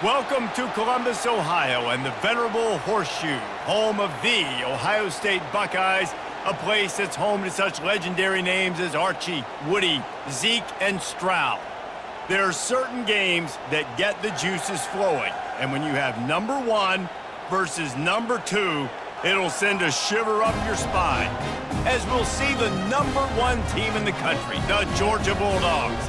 Welcome to Columbus, Ohio, and the venerable Horseshoe, home of the Ohio State Buckeyes, a place that's home to such legendary names as Archie, Woody, Zeke, and Stroud. There are certain games that get the juices flowing, and when you have number one versus number two, it'll send a shiver up your spine, as we'll see the number one team in the country, the Georgia Bulldogs,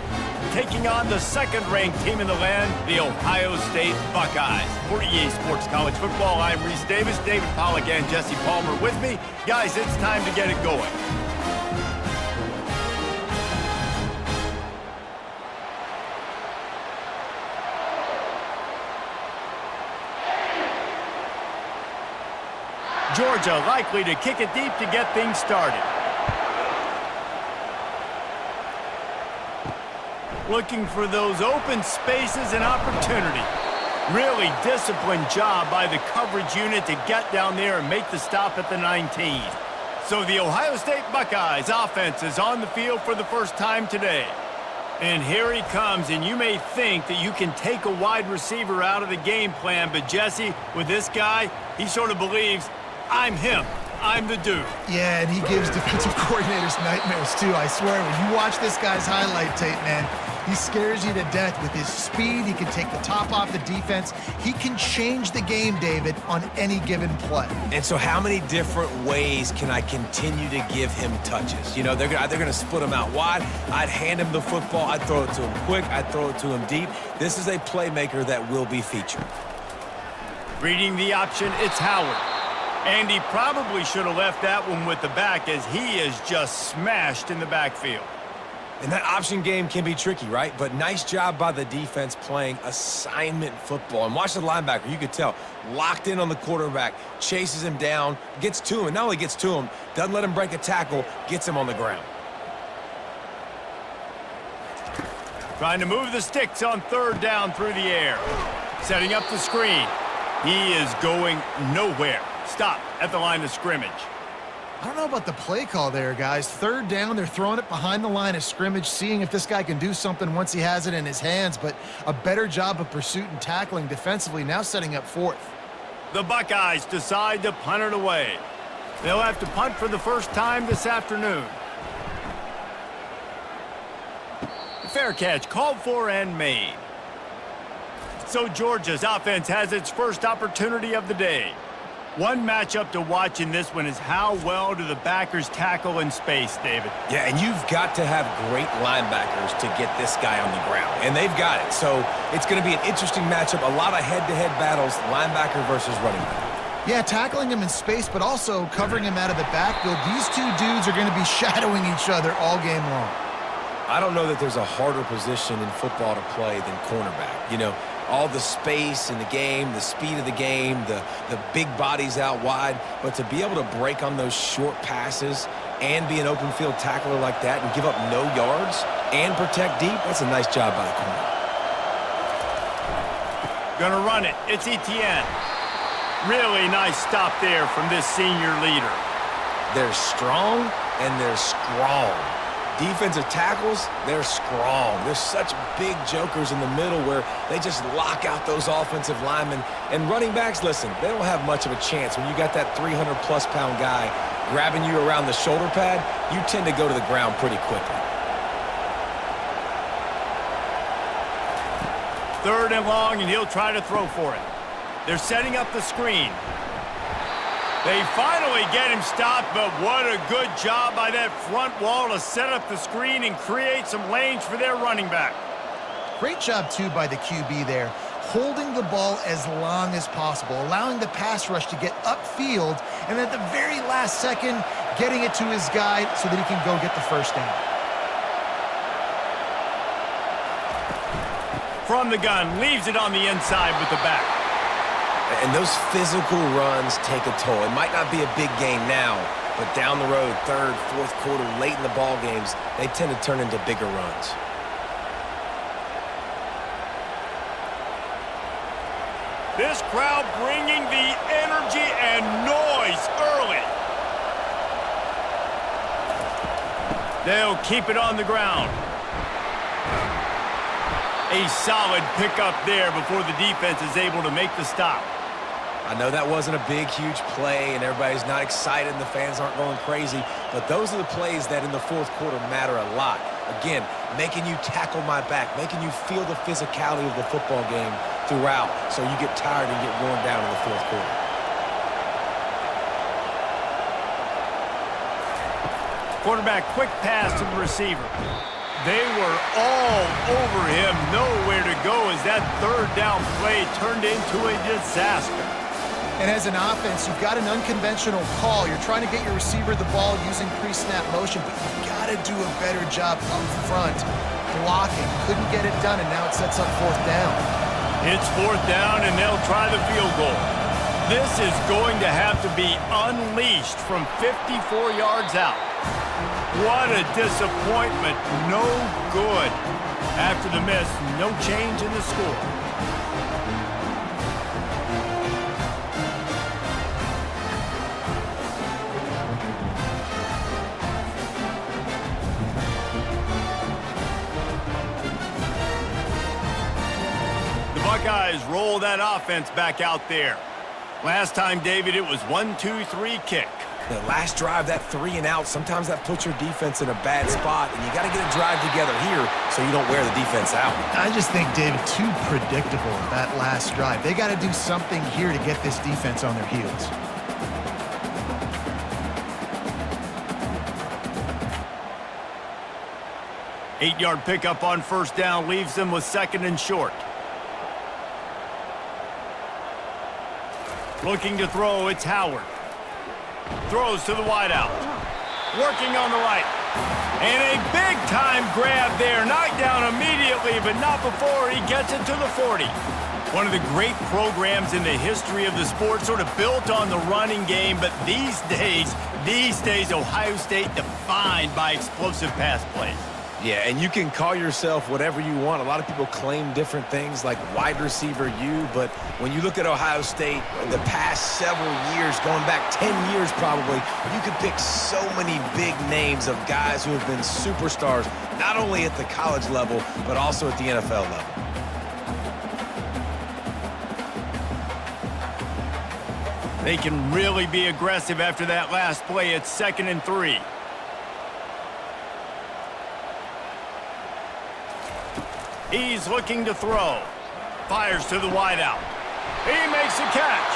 taking on the second-ranked team in the land, the Ohio State Buckeyes. For EA Sports College Football, I'm Reese Davis, David Pollack, and Jesse Palmer with me. Guys, it's time to get it going. Georgia likely to kick it deep to get things started. Looking for those open spaces and opportunity. Really disciplined job by the coverage unit to get down there and make the stop at the 19. So the Ohio State Buckeyes offense is on the field for the first time today. And here he comes, and you may think that you can take a wide receiver out of the game plan, but Jesse, with this guy, he sort of believes, I'm him. I'm the dude. Yeah, and he gives defensive coordinators nightmares, too. I swear, when you watch this guy's highlight tape, man, he scares you to death with his speed. He can take the top off the defense. He can change the game, David, on any given play. And so how many different ways can I continue to give him touches? You know, they're going to split him out wide. I'd hand him the football. I'd throw it to him quick. I'd throw it to him deep. This is a playmaker that will be featured. Reading the option, it's Howard. And he probably should have left that one with the back, as he is just smashed in the backfield. And that option game can be tricky, right? But nice job by the defense playing assignment football. And watch the linebacker. You could tell, locked in on the quarterback, chases him down, gets to him, and not only gets to him, doesn't let him break a tackle, gets him on the ground. Trying to move the sticks on third down through the air. Setting up the screen. He is going nowhere. Stop at the line of scrimmage. I don't know about the play call there, guys. Third down, they're throwing it behind the line of scrimmage, seeing if this guy can do something once he has it in his hands, but a better job of pursuit and tackling defensively, now setting up fourth. The Buckeyes decide to punt it away. They'll have to punt for the first time this afternoon. Fair catch called for and made. So Georgia's offense has its first opportunity of the day. One matchup to watch in this one is how well do the backers tackle in space, David? Yeah, and you've got to have great linebackers to get this guy on the ground, and they've got it. So it's going to be an interesting matchup, a lot of head-to-head battles, linebacker versus running back. Yeah, tackling him in space, but also covering him out of the backfield. These two dudes are going to be shadowing each other all game long. I don't know that there's a harder position in football to play than cornerback. You know, all the space in the game, the speed of the game, the big bodies out wide. But to be able to break on those short passes and be an open field tackler like that and give up no yards and protect deep, that's a nice job by the corner. Gonna run it. It's Etienne. Really nice stop there from this senior leader. They're strong and they're strong. Defensive tackles, they're strong. There's such big jokers in the middle where they just lock out those offensive linemen. And running backs, listen, they don't have much of a chance. When you got that 300-plus pound guy grabbing you around the shoulder pad, you tend to go to the ground pretty quickly. Third and long, and he'll try to throw for it. They're setting up the screen. They finally get him stopped, but what a good job by that front wall to set up the screen and create some lanes for their running back. Great job, too, by the QB there, holding the ball as long as possible, allowing the pass rush to get upfield, and at the very last second, getting it to his guy so that he can go get the first down. From the gun, leaves it on the inside with the back. And those physical runs take a toll. It might not be a big gain now, but down the road, third, fourth quarter, late in the ball games, they tend to turn into bigger runs. This crowd bringing the energy and noise early. They'll keep it on the ground. A solid pickup there before the defense is able to make the stop. I know that wasn't a big, huge play, and everybody's not excited and the fans aren't going crazy, but those are the plays that in the fourth quarter matter a lot. Again, making you tackle my back, making you feel the physicality of the football game throughout so you get tired and get worn down in the fourth quarter. Quarterback, quick pass to the receiver. They were all over him, nowhere to go as that third down play turned into a disaster. And as an offense, you've got an unconventional call. You're trying to get your receiver the ball using pre-snap motion, but you've got to do a better job up front blocking. Couldn't get it done, and now it sets up fourth down. It's fourth down, and they'll try the field goal. This is going to have to be unleashed from 54 yards out. What a disappointment. No good. After the miss, no change in the score. The Buckeyes roll that offense back out there. Last time, David, it was 1-2-3 kick. The last drive, that 3 and out, sometimes that puts your defense in a bad spot, and you got to get a drive together here so you don't wear the defense out. I just think, David, too predictable, that last drive. They got to do something here to get this defense on their heels. Eight-yard pickup on first down leaves them with second and short. Looking to throw, it's Howard. Throws to the wideout. Working on the right. And a big-time grab there. Knocked down immediately, but not before he gets it to the 40. One of the great programs in the history of the sport, sort of built on the running game, but these days, Ohio State defined by explosive pass plays. Yeah, and you can call yourself whatever you want. A lot of people claim different things like wide receiver U, but when you look at Ohio State, the past several years, going back 10 years probably, you could pick so many big names of guys who have been superstars, not only at the college level, but also at the NFL level. They can really be aggressive after that last play. It's 2nd and 3. He's looking to throw. Fires to the wideout. He makes a catch.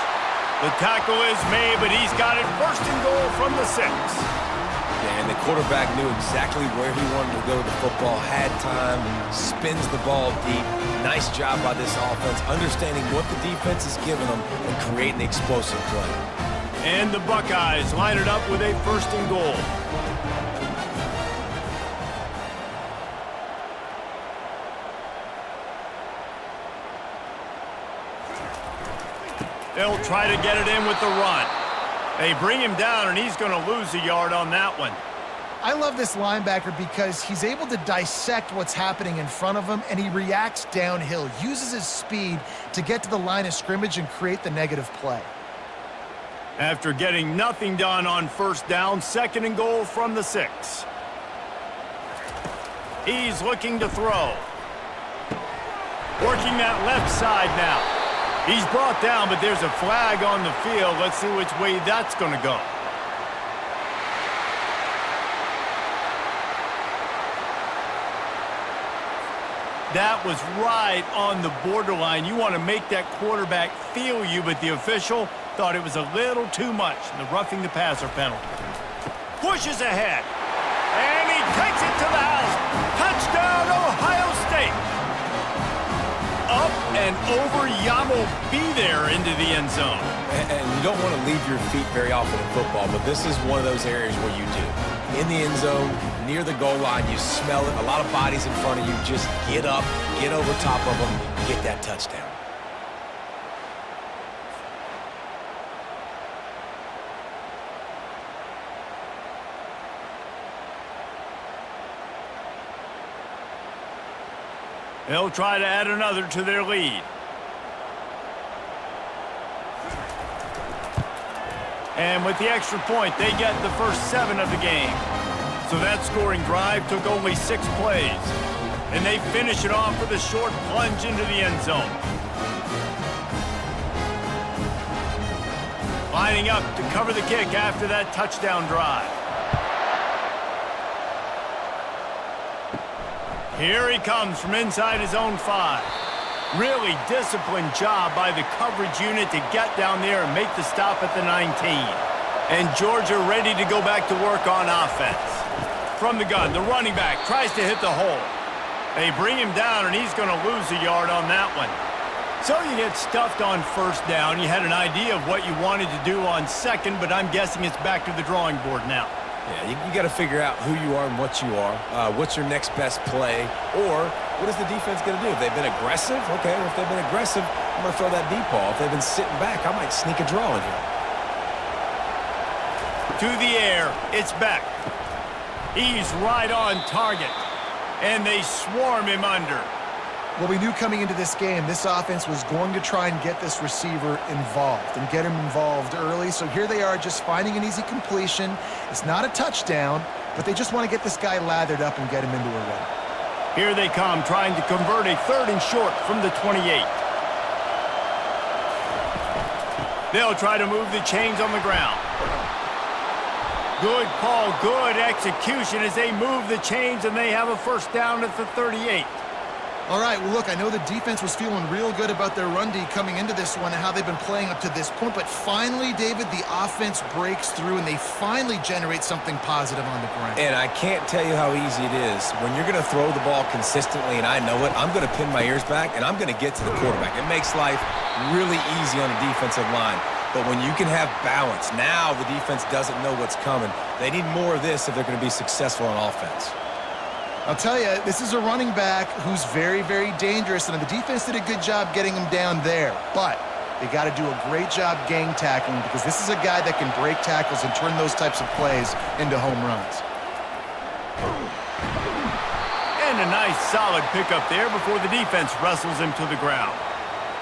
The tackle is made, but he's got it 1st and goal from the 6. Yeah, and the quarterback knew exactly where he wanted to go with the football, had time, spins the ball deep. Nice job by this offense, understanding what the defense is giving them and creating the explosive play. And the Buckeyes line it up with a 1st and goal. They'll try to get it in with the run. They bring him down, and he's going to lose a yard on that one. I love this linebacker because he's able to dissect what's happening in front of him, and he reacts downhill, uses his speed to get to the line of scrimmage and create the negative play. After getting nothing done on first down, 2nd and goal from the 6. He's looking to throw. Working that left side now. He's brought down, but there's a flag on the field. Let's see which way that's going to go. That was right on the borderline. You want to make that quarterback feel you, but the official thought it was a little too much in the roughing the passer penalty. Pushes ahead, and he takes it to the house. Touchdown, Ohio State. Up and over, Yamo be there into the end zone. And you don't want to leave your feet very often in football, but this is one of those areas where you do. In the end zone, near the goal line, you smell it. A lot of bodies in front of you. Just get up, get over top of them, get that touchdown. They'll try to add another to their lead. And with the extra point, they get the first 7 of the game. So that scoring drive took only 6 plays. And they finish it off with a short plunge into the end zone. Lining up to cover the kick after that touchdown drive. Here he comes from inside his own 5. Really disciplined job by the coverage unit to get down there and make the stop at the 19. And Georgia ready to go back to work on offense. From the gun, the running back tries to hit the hole. They bring him down, and he's going to lose a yard on that one. So you get stuffed on first down. You had an idea of what you wanted to do on second, but I'm guessing it's back to the drawing board now. Yeah, you got to figure out who you are and what you are. What's your next best play? Or what is the defense going to do? If they've been aggressive, okay, well, if they've been aggressive, I'm going to throw that deep ball. If they've been sitting back, I might sneak a draw in here. To the air, it's Beck. He's right on target, and they swarm him under. Well, we knew coming into this game, this offense was going to try and get this receiver involved and get him involved early. So here they are just finding an easy completion. It's not a touchdown, but they just want to get this guy lathered up and get him into a run. Here they come, trying to convert a 3rd and short from the 28. They'll try to move the chains on the ground. Good call, good execution as they move the chains, and they have a first down at the 38. All right, well, look, I know the defense was feeling real good about their run D coming into this one and how they've been playing up to this point, but finally, David, the offense breaks through and they finally generate something positive on the ground. And I can't tell you how easy it is. When you're going to throw the ball consistently, and I know it, I'm going to pin my ears back, and I'm going to get to the quarterback. It makes life really easy on the defensive line. But when you can have balance, now the defense doesn't know what's coming. They need more of this if they're going to be successful on offense. I'll tell you, this is a running back who's very, very dangerous, and the defense did a good job getting him down there. But they got to do a great job gang tackling because this is a guy that can break tackles and turn those types of plays into home runs. And a nice solid pickup there before the defense wrestles him to the ground.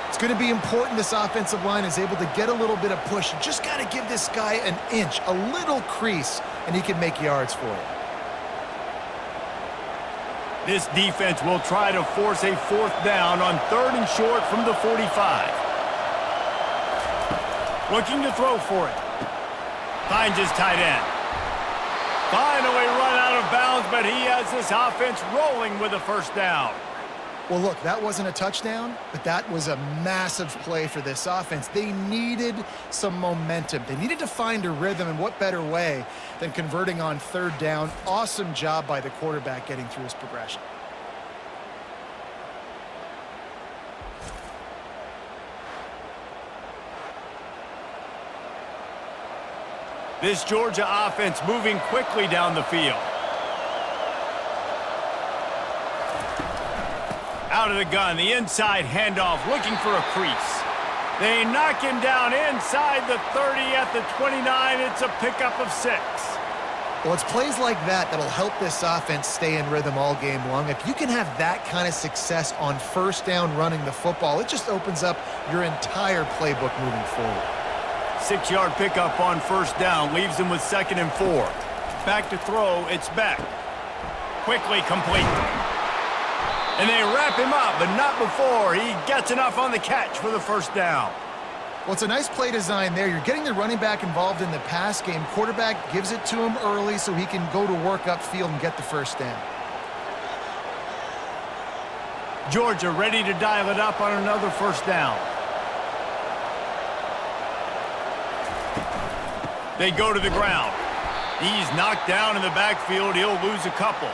It's going to be important this offensive line is able to get a little bit of push. You just got to give this guy an inch, a little crease, and he can make yards for you. This defense will try to force a 4th down on 3rd and short from the 45. Looking to throw for it. Finds his tight end. Finally run out of bounds, but he has this offense rolling with a first down. Well, look, that wasn't a touchdown, but that was a massive play for this offense. They needed some momentum. They needed to find a rhythm, and what better way than converting on 3rd down. Awesome job by the quarterback getting through his progression. This Georgia offense moving quickly down the field. Out of the gun, the inside handoff, looking for a crease. They knock him down inside the 30 at the 29. It's a pickup of 6. Well, it's plays like that that'll help this offense stay in rhythm all game long. If you can have that kind of success on 1st down running the football, it just opens up your entire playbook moving forward. 6-yard pickup on 1st down, leaves him with 2nd and 4. Back to throw, it's Beck. Quickly complete. And they wrap him up, but not before he gets enough on the catch for the 1st down. Well, it's a nice play design there. You're getting the running back involved in the pass game. Quarterback gives it to him early so he can go to work upfield and get the 1st down. Georgia ready to dial it up on another 1st down. They go to the ground. He's knocked down in the backfield. He'll lose a couple.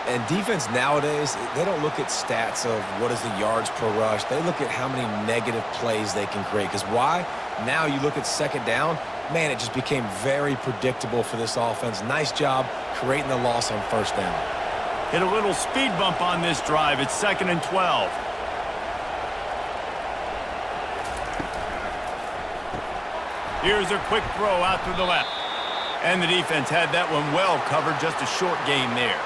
And defense nowadays, they don't look at stats of what is the yards per rush. They look at how many negative plays they can create. Because why? Now you look at 2nd down, man, it just became very predictable for this offense. Nice job creating the loss on 1st down. Hit a little speed bump on this drive. It's 2nd and 12. Here's a quick throw out to the left. And the defense had that one well covered. Just a short gain there.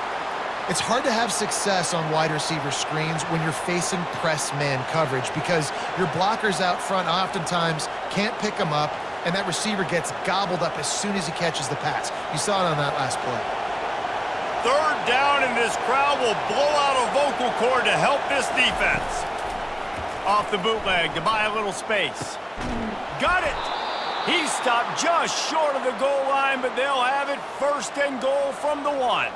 It's hard to have success on wide receiver screens when you're facing press man coverage because your blockers out front oftentimes can't pick them up, and that receiver gets gobbled up as soon as he catches the pass. You saw it on that last play. third down, and this crowd will blow out a vocal cord to help this defense. Off the bootleg to buy a little space. Got it. He stopped just short of the goal line, but they'll have it 1st and goal from the 1.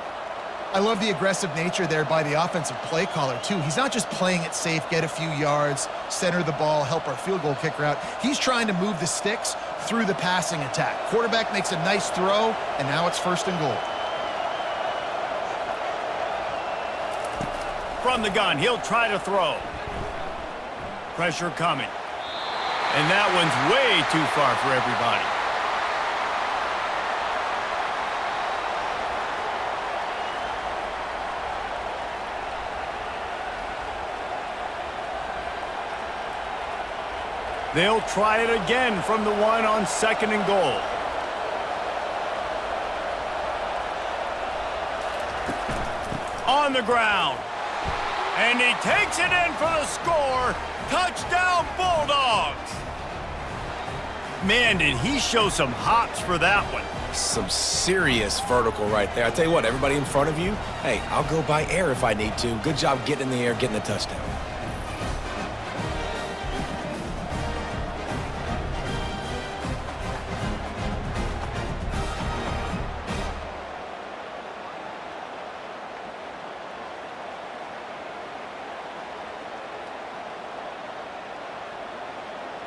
I love the aggressive nature there by the offensive play caller, too. He's not just playing it safe, get a few yards, center the ball, help our field goal kicker out. He's trying to move the sticks through the passing attack. Quarterback makes a nice throw, and now it's 1st and goal. From the gun, he'll try to throw. Pressure coming. And that one's way too far for everybody. They'll try it again from the 1 on 2nd and goal. On the ground. And he takes it in for the score. Touchdown, Bulldogs. Man, did he show some hops for that one. Some serious vertical right there. I tell you what, everybody in front of you, hey, I'll go by air if I need to. Good job getting in the air, getting the touchdown.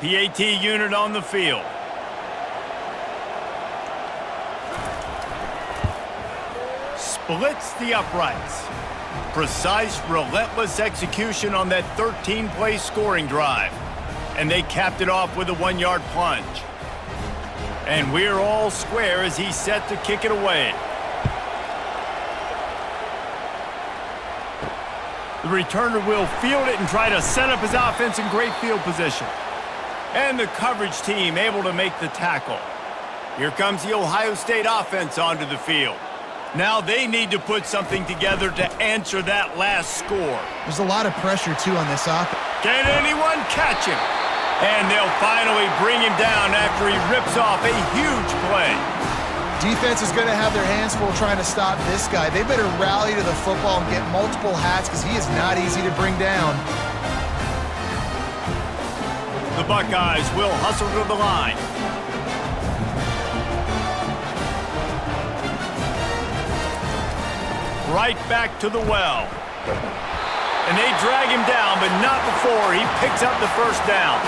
PAT unit on the field. Splits the uprights. Precise, relentless execution on that 13-play scoring drive. And they capped it off with a 1-yard plunge. And we're all square as he's set to kick it away. The returner will field it and try to set up his offense in great field position. And the coverage team able to make the tackle. Here comes the Ohio State offense onto the field. Now they need to put something together to answer that last score. There's a lot of pressure, too, on this offense. Can anyone catch him? And they'll finally bring him down after he rips off a huge play. Defense is going to have their hands full trying to stop this guy. They better rally to the football and get multiple hats because he is not easy to bring down. The Buckeyes will hustle to the line. Right back to the well. And they drag him down, but not before he picks up the 1st down.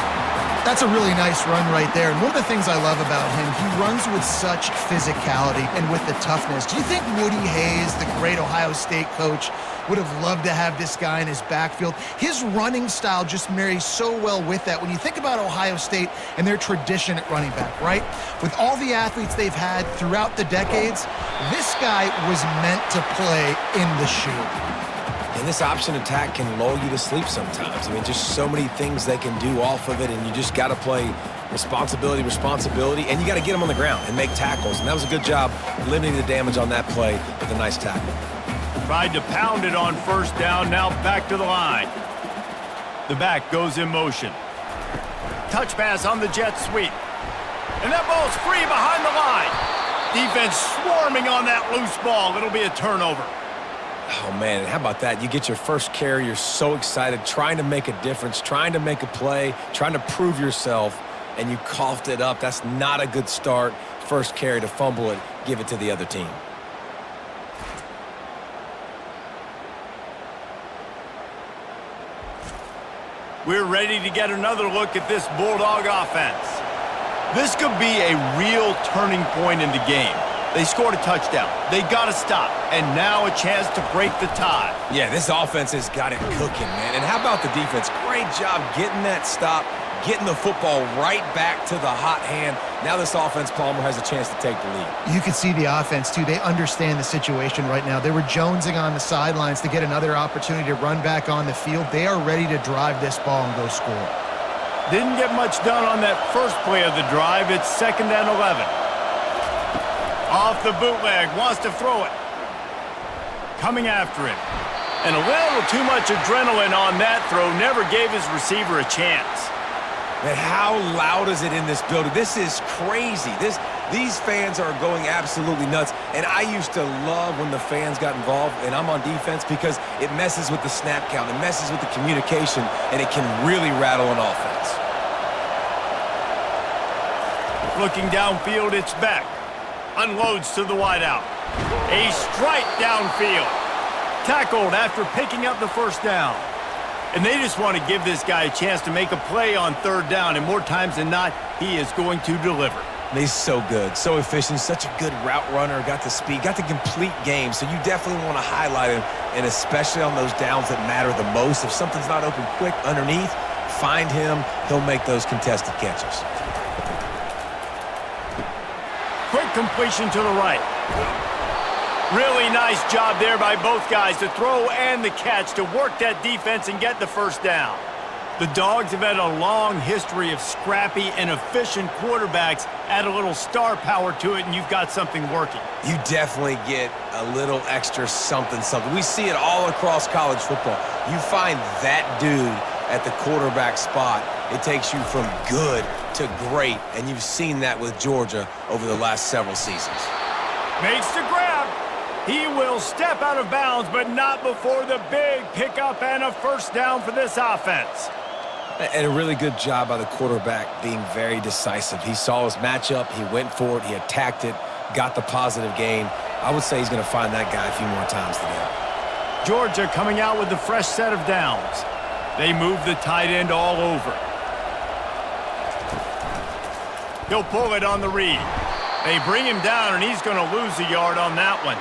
That's a really nice run right there. And one of the things I love about him, he runs with such physicality and with the toughness. Do you think Woody Hayes, the great Ohio State coach, would have loved to have this guy in his backfield? His running style just marries so well with that. When you think about Ohio State and their tradition at running back, right? With all the athletes they've had throughout the decades, this guy was meant to play in the shoe. And this option attack can lull you to sleep sometimes. I mean, just so many things they can do off of it, and you just got to play responsibility, and you got to get them on the ground and make tackles. And that was a good job limiting the damage on that play with a nice tackle. Tried to pound it on 1st down, now back to the line. The back goes in motion. Touch pass on the jet sweep. And that ball's free behind the line. Defense swarming on that loose ball. It'll be a turnover. Oh, man, and how about that? You get your first carry, you're so excited, trying to make a difference, trying to make a play, trying to prove yourself, and you coughed it up. That's not a good start. First carry to fumble it, give it to the other team. We're ready to get another look at this Bulldog offense. This could be a real turning point in the game. They scored a touchdown. They got to stop. And now a chance to break the tie. Yeah, this offense has got it cooking, man. And how about the defense? Great job getting that stop, getting the football right back to the hot hand. Now this offense, Palmer, has a chance to take the lead. You can see the offense, too. They understand the situation right now. They were jonesing on the sidelines to get another opportunity to run back on the field. They are ready to drive this ball and go score. Didn't get much done on that first play of the drive. It's 2nd and 11. Off the bootleg, wants to throw it. Coming after him. And a little too much adrenaline on that throw. Never gave his receiver a chance. Man, how loud is it in this building? This is crazy. These fans are going absolutely nuts, and I used to love when the fans got involved, and I'm on defense because it messes with the snap count, it messes with the communication, and it can really rattle an offense. Looking downfield, it's Beck. Unloads to the wideout. A strike downfield. Tackled after picking up the first down. And they just want to give this guy a chance to make a play on third down, and more times than not, he is going to deliver. He's so good, so efficient, such a good route runner, got the speed, got the complete game, so you definitely want to highlight him, and especially on those downs that matter the most. If something's not open quick underneath, find him, he'll make those contested catches. Quick completion to the right. Really nice job there by both guys, the throw and the catch, to work that defense and get the first down. The Dogs have had a long history of scrappy and efficient quarterbacks. Add a little star power to it, and you've got something working. You definitely get a little extra something. We see it all across college football. You find that dude at the quarterback spot, it takes you from good to great, and you've seen that with Georgia over the last several seasons. Makes the grab. He will step out of bounds, but not before the big pickup and a first down for this offense. And a really good job by the quarterback being very decisive. He saw his matchup, he went for it, he attacked it, got the positive gain. I would say he's going to find that guy a few more times today. Georgia coming out with a fresh set of downs. They move the tight end all over. He'll pull it on the read. They bring him down, and he's going to lose a yard on that one.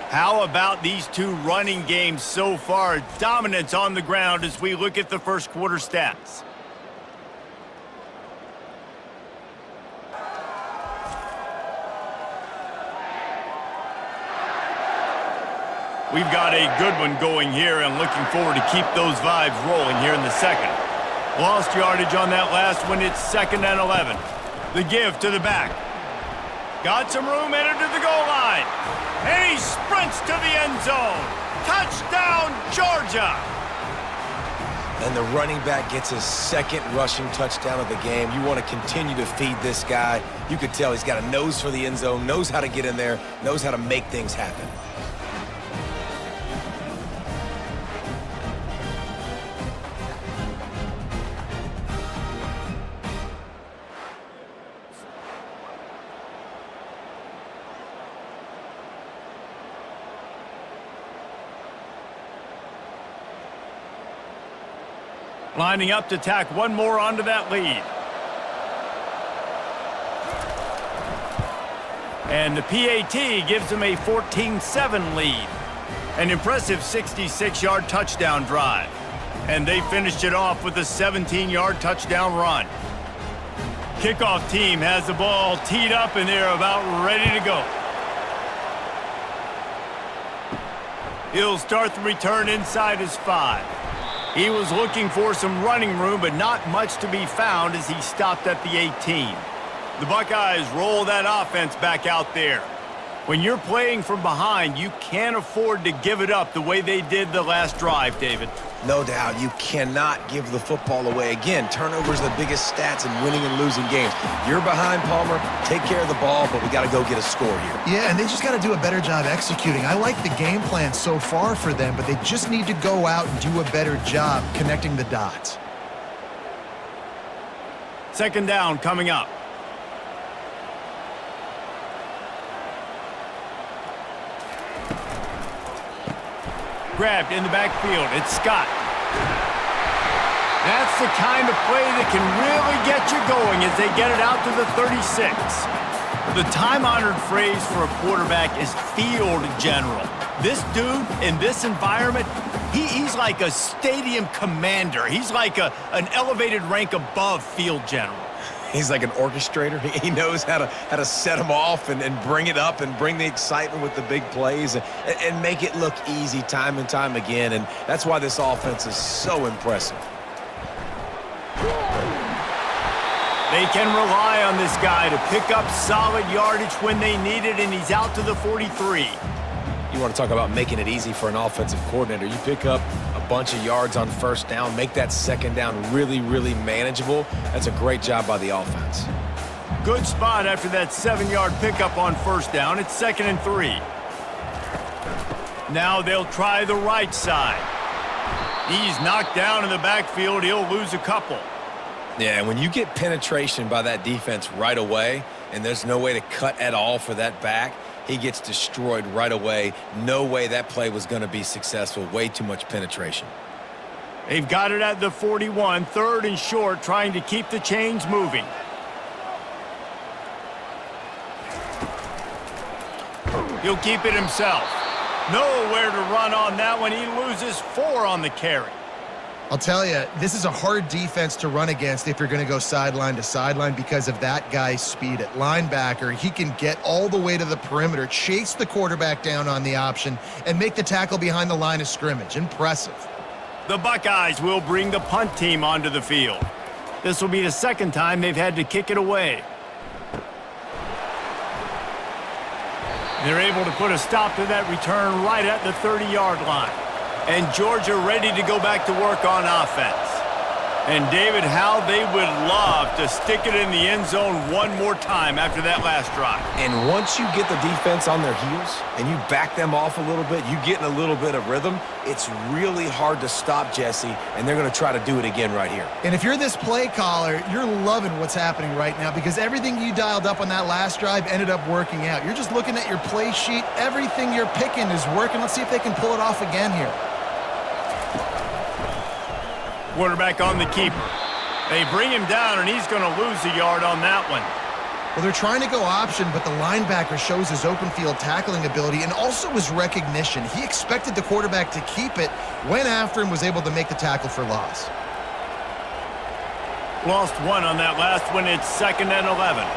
How about these two running games so far? Dominance on the ground as we look at the first quarter stats. We've got a good one going here, and looking forward to keep those vibes rolling here in the second. Lost yardage on that last one. It's 2nd and 11. The give to the back. Got some room, entered to the goal line. And he sprints to the end zone. Touchdown, Georgia! And the running back gets his second rushing touchdown of the game. You want to continue to feed this guy. You could tell he's got a nose for the end zone, knows how to get in there, knows how to make things happen. Lining up to tack one more onto that lead. And the PAT gives them a 14-7 lead. An impressive 66-yard touchdown drive. And they finished it off with a 17-yard touchdown run. Kickoff team has the ball teed up, and they're about ready to go. He'll start the return inside his 5. He was looking for some running room, but not much to be found as he stopped at the 18. The Buckeyes roll that offense back out there. When you're playing from behind, you can't afford to give it up the way they did the last drive, David. No doubt, you cannot give the football away. Again, turnovers are the biggest stats in winning and losing games. You're behind, Palmer, take care of the ball, but we got to go get a score here. Yeah, and they just got to do a better job executing. I like the game plan so far for them, but they just need to go out and do a better job connecting the dots. 2nd down coming up. Grabbed in the backfield. It's Scott. That's the kind of play that can really get you going as they get it out to the 36. The time-honored phrase for a quarterback is field general. This dude in this environment, he's like a stadium commander. He's like an elevated rank above field general. He's like an orchestrator. He knows how to set them off and bring it up and bring the excitement with the big plays and make it look easy time and time again. And that's why this offense is so impressive. They can rely on this guy to pick up solid yardage when they need it, and he's out to the 43. You want to talk about making it easy for an offensive coordinator. You pick up a bunch of yards on first down, make that second down really, really manageable. That's a great job by the offense. Good spot after that 7-yard pickup on first down. It's 2nd and 3. Now they'll try the right side. He's knocked down in the backfield. He'll lose a couple. Yeah, and when you get penetration by that defense right away, and there's no way to cut at all for that back, he gets destroyed right away. No way that play was going to be successful. Way too much penetration. They've got it at the 41, 3rd and short, trying to keep the chains moving. He'll keep it himself. Nowhere to run on that one. He loses 4 on the carry. I'll tell you, this is a hard defense to run against if you're going to go sideline to sideline because of that guy's speed. At linebacker, he can get all the way to the perimeter, chase the quarterback down on the option, and make the tackle behind the line of scrimmage. Impressive. The Buckeyes will bring the punt team onto the field. This will be the 2nd time they've had to kick it away. They're able to put a stop to that return right at the 30-yard line. And Georgia ready to go back to work on offense. And David, how they would love to stick it in the end zone one more time after that last drive. And once you get the defense on their heels and you back them off a little bit, you get in a little bit of rhythm, it's really hard to stop Jesse, and they're going to try to do it again right here. And if you're this play caller, you're loving what's happening right now because everything you dialed up on that last drive ended up working out. You're just looking at your play sheet. Everything you're picking is working. Let's see if they can pull it off again here. Quarterback on the keeper. They bring him down, and he's going to lose a yard on that one. Well, they're trying to go option, but the linebacker shows his open field tackling ability and also his recognition. He expected the quarterback to keep it, went after him, was able to make the tackle for loss. Lost 1 on that last one. It's 2nd and 11.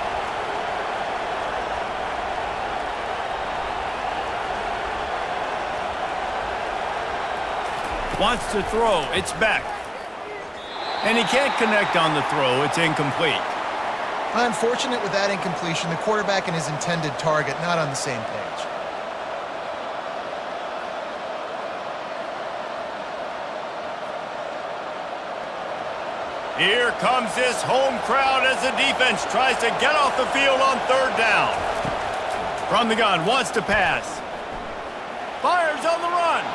Wants to throw. It's back. And he can't connect on the throw. It's incomplete. Unfortunate with that incompletion. The quarterback and his intended target not on the same page. Here comes this home crowd as the defense tries to get off the field on 3rd down. From the gun, wants to pass. Fires on the run.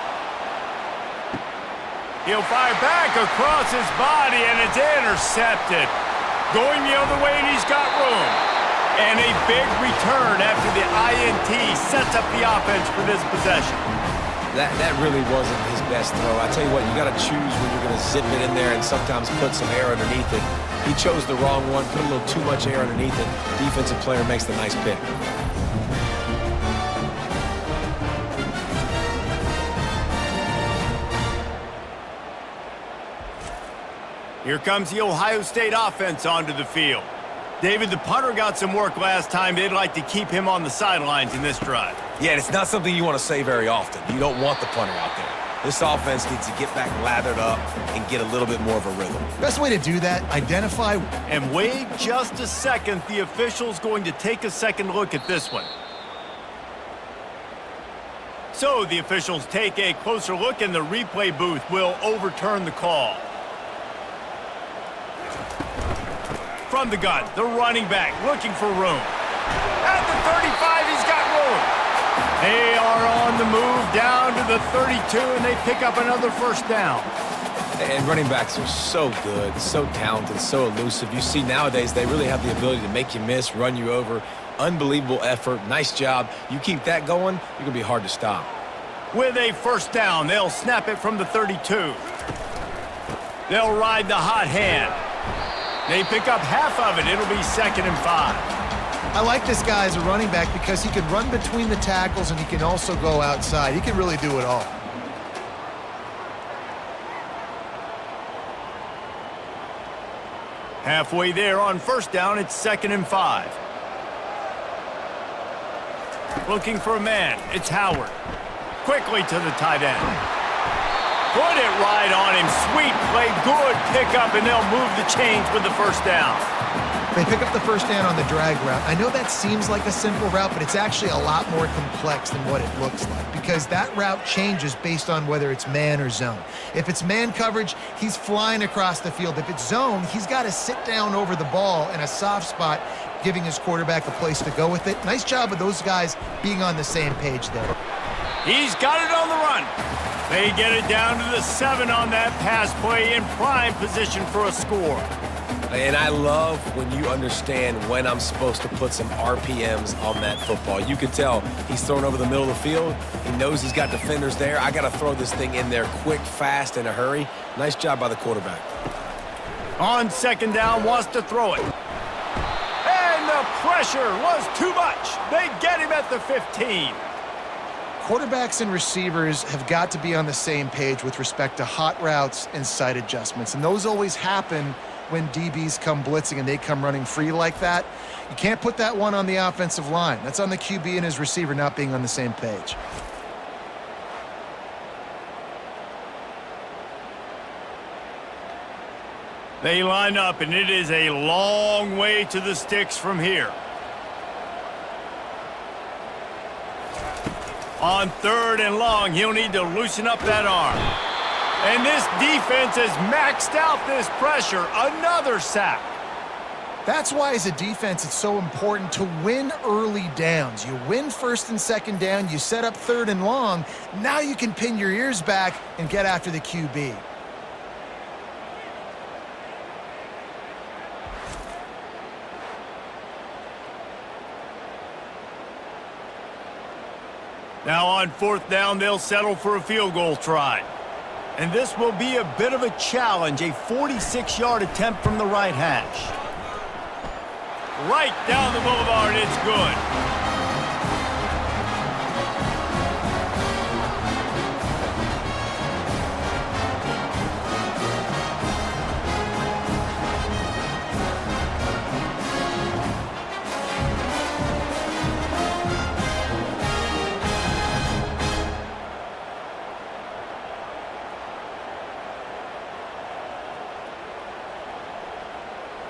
He'll fire back across his body, and it's intercepted. Going the other way, and he's got room. And a big return after the INT sets up the offense for this possession. That really wasn't his best throw. I tell you what, you got to choose when you're going to zip it in there and sometimes put some air underneath it. He chose the wrong one, put a little too much air underneath it. Defensive player makes the nice pick. Here comes the Ohio State offense onto the field. David, the punter got some work last time. They'd like to keep him on the sidelines in this drive. Yeah, and it's not something you want to say very often. You don't want the punter out there. This offense needs to get back lathered up and get a little bit more of a rhythm. Best way to do that, identify. And wait just a second. The official's going to take a second look at this one. So the officials take a closer look, and the replay booth will overturn the call. From the gun, the running back looking for room. At the 35, he's got room. They are on the move down to the 32, and they pick up another 1st down. And running backs are so good, so talented, so elusive. You see nowadays they really have the ability to make you miss, run you over. Unbelievable effort. Nice job. You keep that going, you're going to be hard to stop. With a 1st down, they'll snap it from the 32. They'll ride the hot hand. They pick up half of it. It'll be 2nd and 5. I like this guy as a running back because he can run between the tackles and he can also go outside. He can really do it all. Halfway there on 1st down, it's 2nd and 5. Looking for a man. It's Howard. Quickly to the tight end. Put it right on him. Sweet play. Good pickup, and they'll move the chains with the 1st down. They pick up the first down on the drag route. I know that seems like a simple route, but it's actually a lot more complex than what it looks like because that route changes based on whether it's man or zone. If it's man coverage, he's flying across the field. If it's zone, he's got to sit down over the ball in a soft spot, giving his quarterback a place to go with it. Nice job of those guys being on the same page there. He's got it on the run. They get it down to the 7 on that pass play in prime position for a score. And I love when you understand when I'm supposed to put some RPMs on that football. You can tell he's thrown over the middle of the field. He knows he's got defenders there. I got to throw this thing in there quick, fast, in a hurry. Nice job by the quarterback. On second down, wants to throw it. And the pressure was too much. They get him at the 15. Quarterbacks and receivers have got to be on the same page with respect to hot routes and sight adjustments, and those always happen when DBs come blitzing and they come running free like that. You can't put that one on the offensive line. That's on the QB and his receiver not being on the same page. They line up, and it is a long way to the sticks from here. On third and long, he'll need to loosen up that arm. And this defense has maxed out this pressure. Another sack. That's why, as a defense, it's so important to win early downs. You win first and second down, you set up third and long. Now you can pin your ears back and get after the QB. Now on fourth down, they'll settle for a field goal try. And this will be a bit of a challenge, a 46-yard attempt from the right hash. Right down the boulevard, it's good.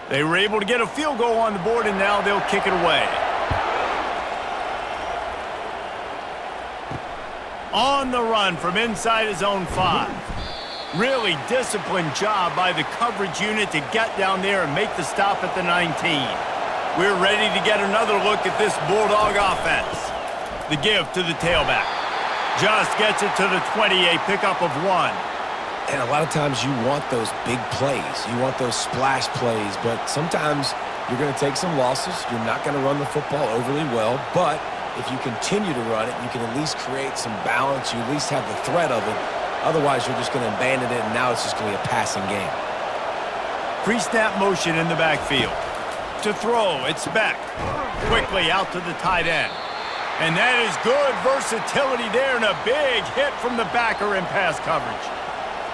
They were able to get a field goal on the board, and now they'll kick it away. On the run from inside his own 5. Really disciplined job by the coverage unit to get down there and make the stop at the 19. We're ready to get another look at this Bulldog offense. The give to the tailback. Just gets it to the 20, a pickup of 1. And a lot of times you want those big plays. You want those splash plays, but sometimes you're going to take some losses. You're not going to run the football overly well, but if you continue to run it, you can at least create some balance. You at least have the threat of it. Otherwise, you're just going to abandon it, and now it's just going to be a passing game. Pre-snap motion in the backfield. To throw, it's Beck. Quickly out to the tight end. And that is good versatility there, and a big hit from the backer in pass coverage.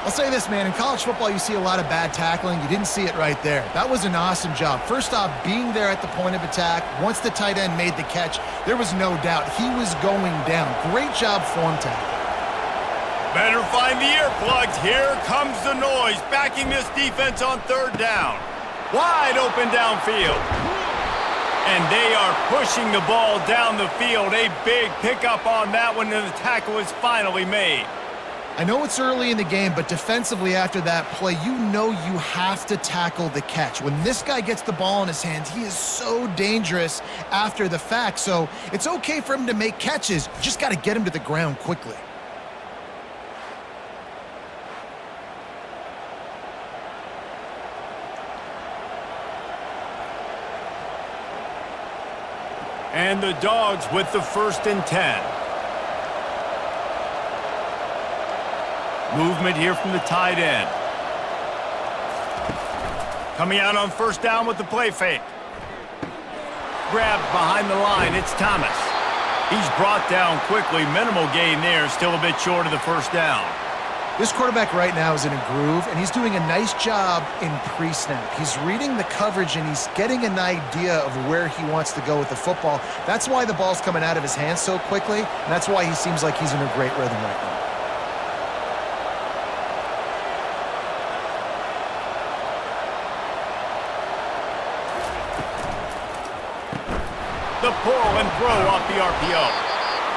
I'll say this, man. In college football, you see a lot of bad tackling. You didn't see it right there. That was an awesome job. First off, being there at the point of attack. Once the tight end made the catch, there was no doubt he was going down. Great job form tackle. Better find the earplugs. Here comes the noise, backing this defense on third down. Wide open downfield. And they are pushing the ball down the field. A big pickup on that one, and the tackle is finally made. I know it's early in the game, but defensively after that play, you know you have to tackle the catch. When this guy gets the ball in his hands, he is so dangerous after the fact. So it's okay for him to make catches. You just got to get him to the ground quickly. And the Dogs with the 1st and 10. Movement here from the tight end. Coming out on first down with the play fake. Grabbed behind the line, it's Thomas. He's brought down quickly. Minimal gain there, still a bit short of the first down. This quarterback right now is in a groove, and he's doing a nice job in pre-snap. He's reading the coverage, and he's getting an idea of where he wants to go with the football. That's why the ball's coming out of his hands so quickly, and that's why he seems like he's in a great rhythm right now. The pull and throw off the RPO.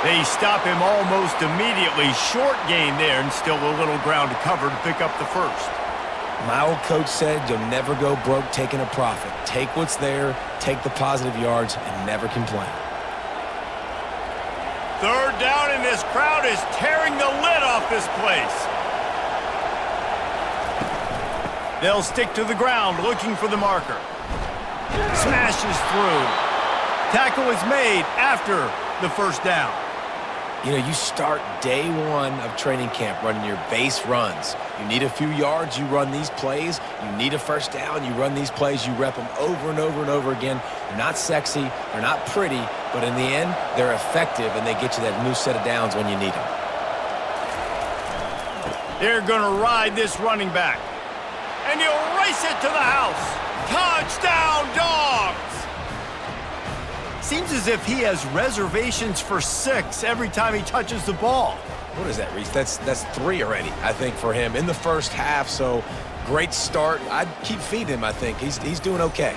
They stop him almost immediately. Short gain there, and still a little ground to cover to pick up the first. My old coach said you'll never go broke taking a profit. Take what's there, take the positive yards, and never complain. Third down, and this crowd is tearing the lid off this place. They'll stick to the ground looking for the marker. Smashes through. Tackle is made after the first down. You know, you start day one of training camp running your base runs. You need a few yards, you run these plays. You need a first down, you run these plays. You rep them over and over and over again. They're not sexy, they're not pretty, but in the end, they're effective, and they get you that new set of downs when you need them. They're going to ride this running back. And he'll race it to the house. Touchdown, Dogs! Seems as if he has reservations for 6 every time he touches the ball. What is that, Reese? That's 3 already, I think, for him in the first half. So great start. I'd keep feeding him, I think. He's doing okay.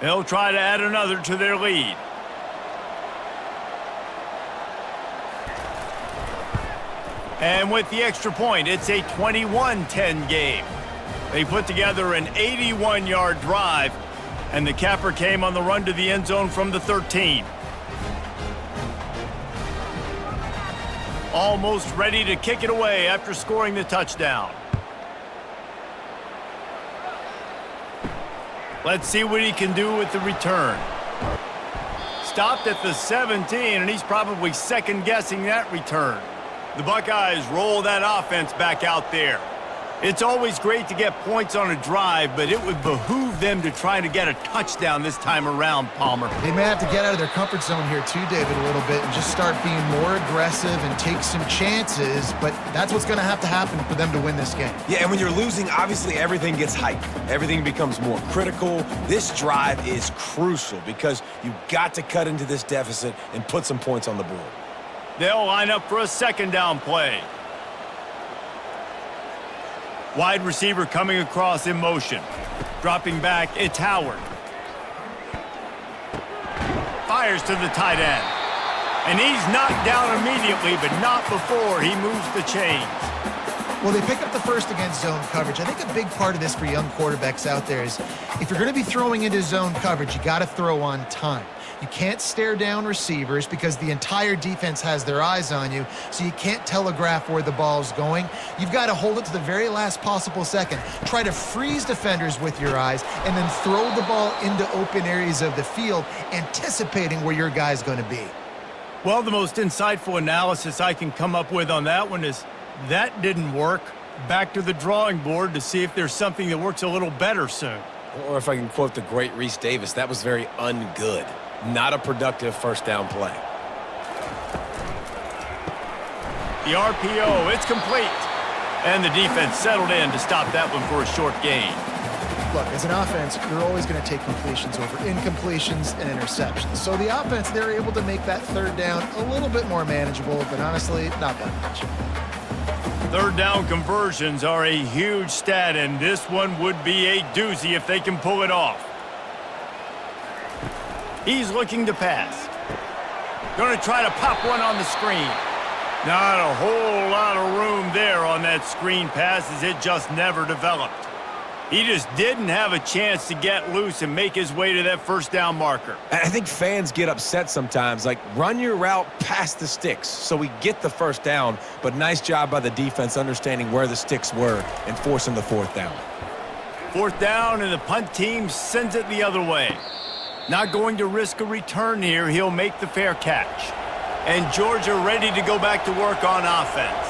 They'll try to add another to their lead. And with the extra point, it's a 21-10 game. They put together an 81-yard drive, and the capper came on the run to the end zone from the 13. Almost ready to kick it away after scoring the touchdown. Let's see what he can do with the return. Stopped at the 17, and he's probably second-guessing that return. The Buckeyes roll that offense back out there. It's always great to get points on a drive, but it would behoove them to try to get a touchdown this time around, Palmer. They may have to get out of their comfort zone here too, David, a little bit and just start being more aggressive and take some chances, but that's what's going to happen for them to win this game. Yeah, and when you're losing, obviously everything gets hyped. Everything becomes more critical. This drive is crucial because you've got to cut into this deficit and put some points on the board. They'll line up for a second down play. Wide receiver coming across in motion. Dropping back, it's Howard. Fires to the tight end. And he's knocked down immediately, but not before he moves the chains. Well, they pick up the first against zone coverage. I think a big part of this for young quarterbacks out there is if you're going to be throwing into zone coverage, you got to throw on time. You can't stare down receivers because the entire defense has their eyes on you, so you can't telegraph where the ball's going. You've got to hold it to the very last possible second. Try to freeze defenders with your eyes and then throw the ball into open areas of the field, anticipating where your guy's going to be. Well, the most insightful analysis I can come up with on that one is that didn't work. Back to the drawing board to see if there's something that works a little better soon. Or if I can quote the great Reese Davis, that was very ungood. Not a productive first down play. The RPO, it's complete. And the defense settled in to stop that one for a short gain. Look, as an offense, you're always going to take completions over incompletions and interceptions. So the offense, they're able to make that third down a little bit more manageable, but honestly, not that much. Third down conversions are a huge stat, and this one would be a doozy if they can pull it off. He's looking to pass. Going to try to pop one on the screen. Not a whole lot of room there on that screen pass as it just never developed. He just didn't have a chance to get loose and make his way to that first down marker. I think fans get upset sometimes, like run your route past the sticks so we get the first down, but nice job by the defense understanding where the sticks were and forcing the fourth down. Fourth down, and the punt team sends it the other way. Not going to risk a return here. He'll make the fair catch. And Georgia ready to go back to work on offense.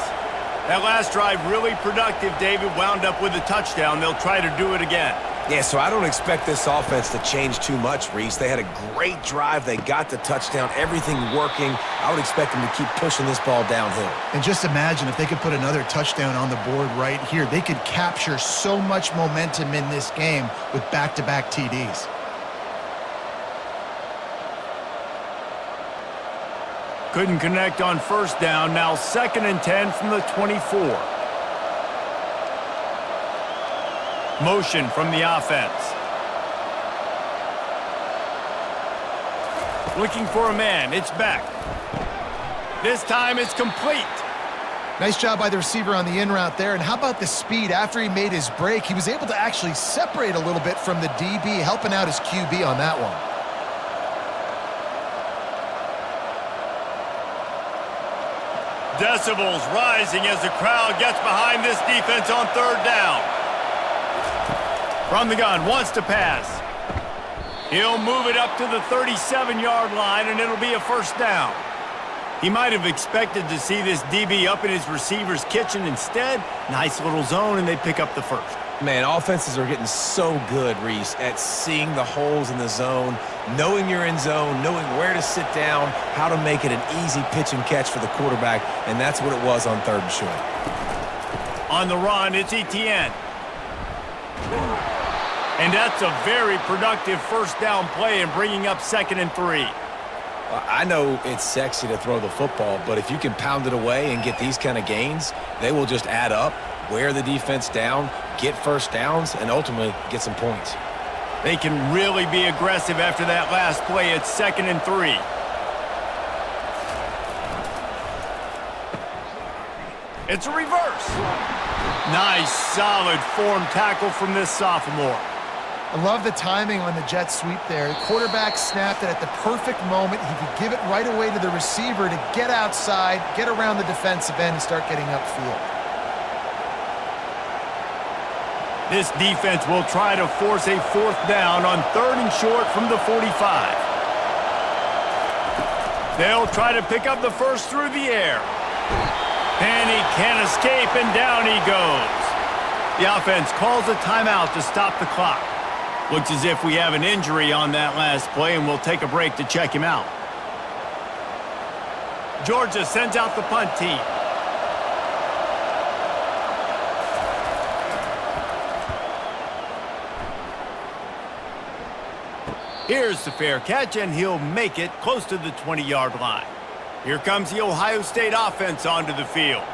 That last drive really productive, David. Wound up with a touchdown. They'll try to do it again. Yeah, so I don't expect this offense to change too much, Reese. They had a great drive. They got the touchdown, everything working. I would expect them to keep pushing this ball downhill. And just imagine if they could put another touchdown on the board right here. They could capture so much momentum in this game with back-to-back TDs. Couldn't connect on first down. Now 2nd and 10 from the 24. Motion from the offense. Looking for a man. It's back. This time it's complete. Nice job by the receiver on the in route there. And how about the speed? After he made his break, he was able to actually separate a little bit from the DB, helping out his QB on that one. Decibels rising as the crowd gets behind this defense on 3rd down. From the gun, wants to pass. He'll move it up to the 37-yard line, and it'll be a 1st down. He might have expected to see this DB up in his receiver's kitchen. Instead, nice little zone, and they pick up the 1st. Man, offenses are getting so good, Reese, at seeing the holes in the zone, knowing you're in zone, knowing where to sit down, how to make it an easy pitch and catch for the quarterback, and that's what it was on 3rd and short. On the run, it's Etienne. And that's a very productive 1st down play and bringing up 2nd and 3. I know it's sexy to throw the football, but if you can pound it away and get these kind of gains, they will just add up, wear the defense down, get 1st downs, and ultimately get some points. They can really be aggressive after that last play. It's 2nd and 3. It's a reverse. Nice, solid form tackle from this sophomore. I love the timing on the jet sweep there. The quarterback snapped it at the perfect moment. He could give it right away to the receiver to get outside, get around the defensive end, and start getting upfield. This defense will try to force a 4th down on 3rd and short from the 45. They'll try to pick up the 1st through the air. And he can't escape, and down he goes. The offense calls a timeout to stop the clock. Looks as if we have an injury on that last play, and we'll take a break to check him out. Georgia sends out the punt team. Here's the fair catch, and he'll make it close to the 20-yard line. Here comes the Ohio State offense onto the field.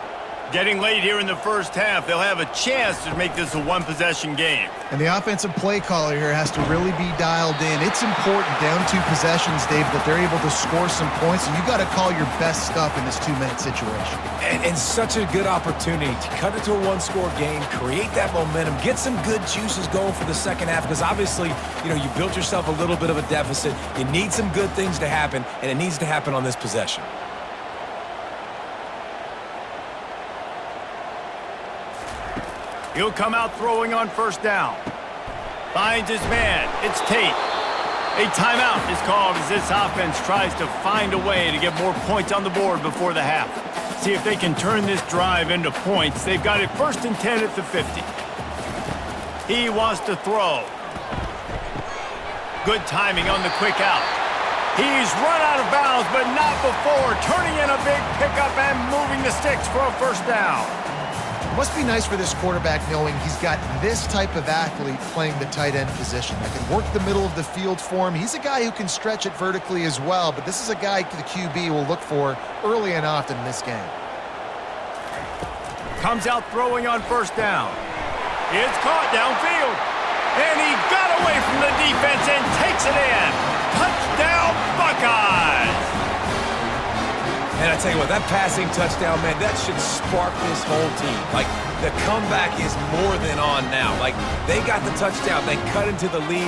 Getting late here in the 1st half, they'll have a chance to make this a 1-possession game. And the offensive play caller here has to really be dialed in. It's important down 2 possessions, Dave, that they're able to score some points, and you got to call your best stuff in this 2-minute situation. And such a good opportunity to cut it to a 1-score game, create that momentum, get some good juices going for the 2nd half, because obviously, you know, you built yourself a little bit of a deficit. You need some good things to happen, and it needs to happen on this possession. He'll come out throwing on 1st down. Finds his man. It's Tate. A timeout is called as this offense tries to find a way to get more points on the board before the half. See if they can turn this drive into points. They've got it 1st and 10 at the 50. He wants to throw. Good timing on the quick out. He's run out of bounds, but not before. Turning in a big pickup and moving the sticks for a 1st down. Must be nice for this quarterback knowing he's got this type of athlete playing the tight end position that can work the middle of the field for him. He's a guy who can stretch it vertically as well, but this is a guy the QB will look for early and often in this game. Comes out throwing on 1st down. It's caught downfield. And he got away from the defense and takes it in. Touchdown, Buckeyes! And I tell you what, that passing touchdown, man, that should spark this whole team. Like, the comeback is more than on now. Like, they got the touchdown. They cut into the lead.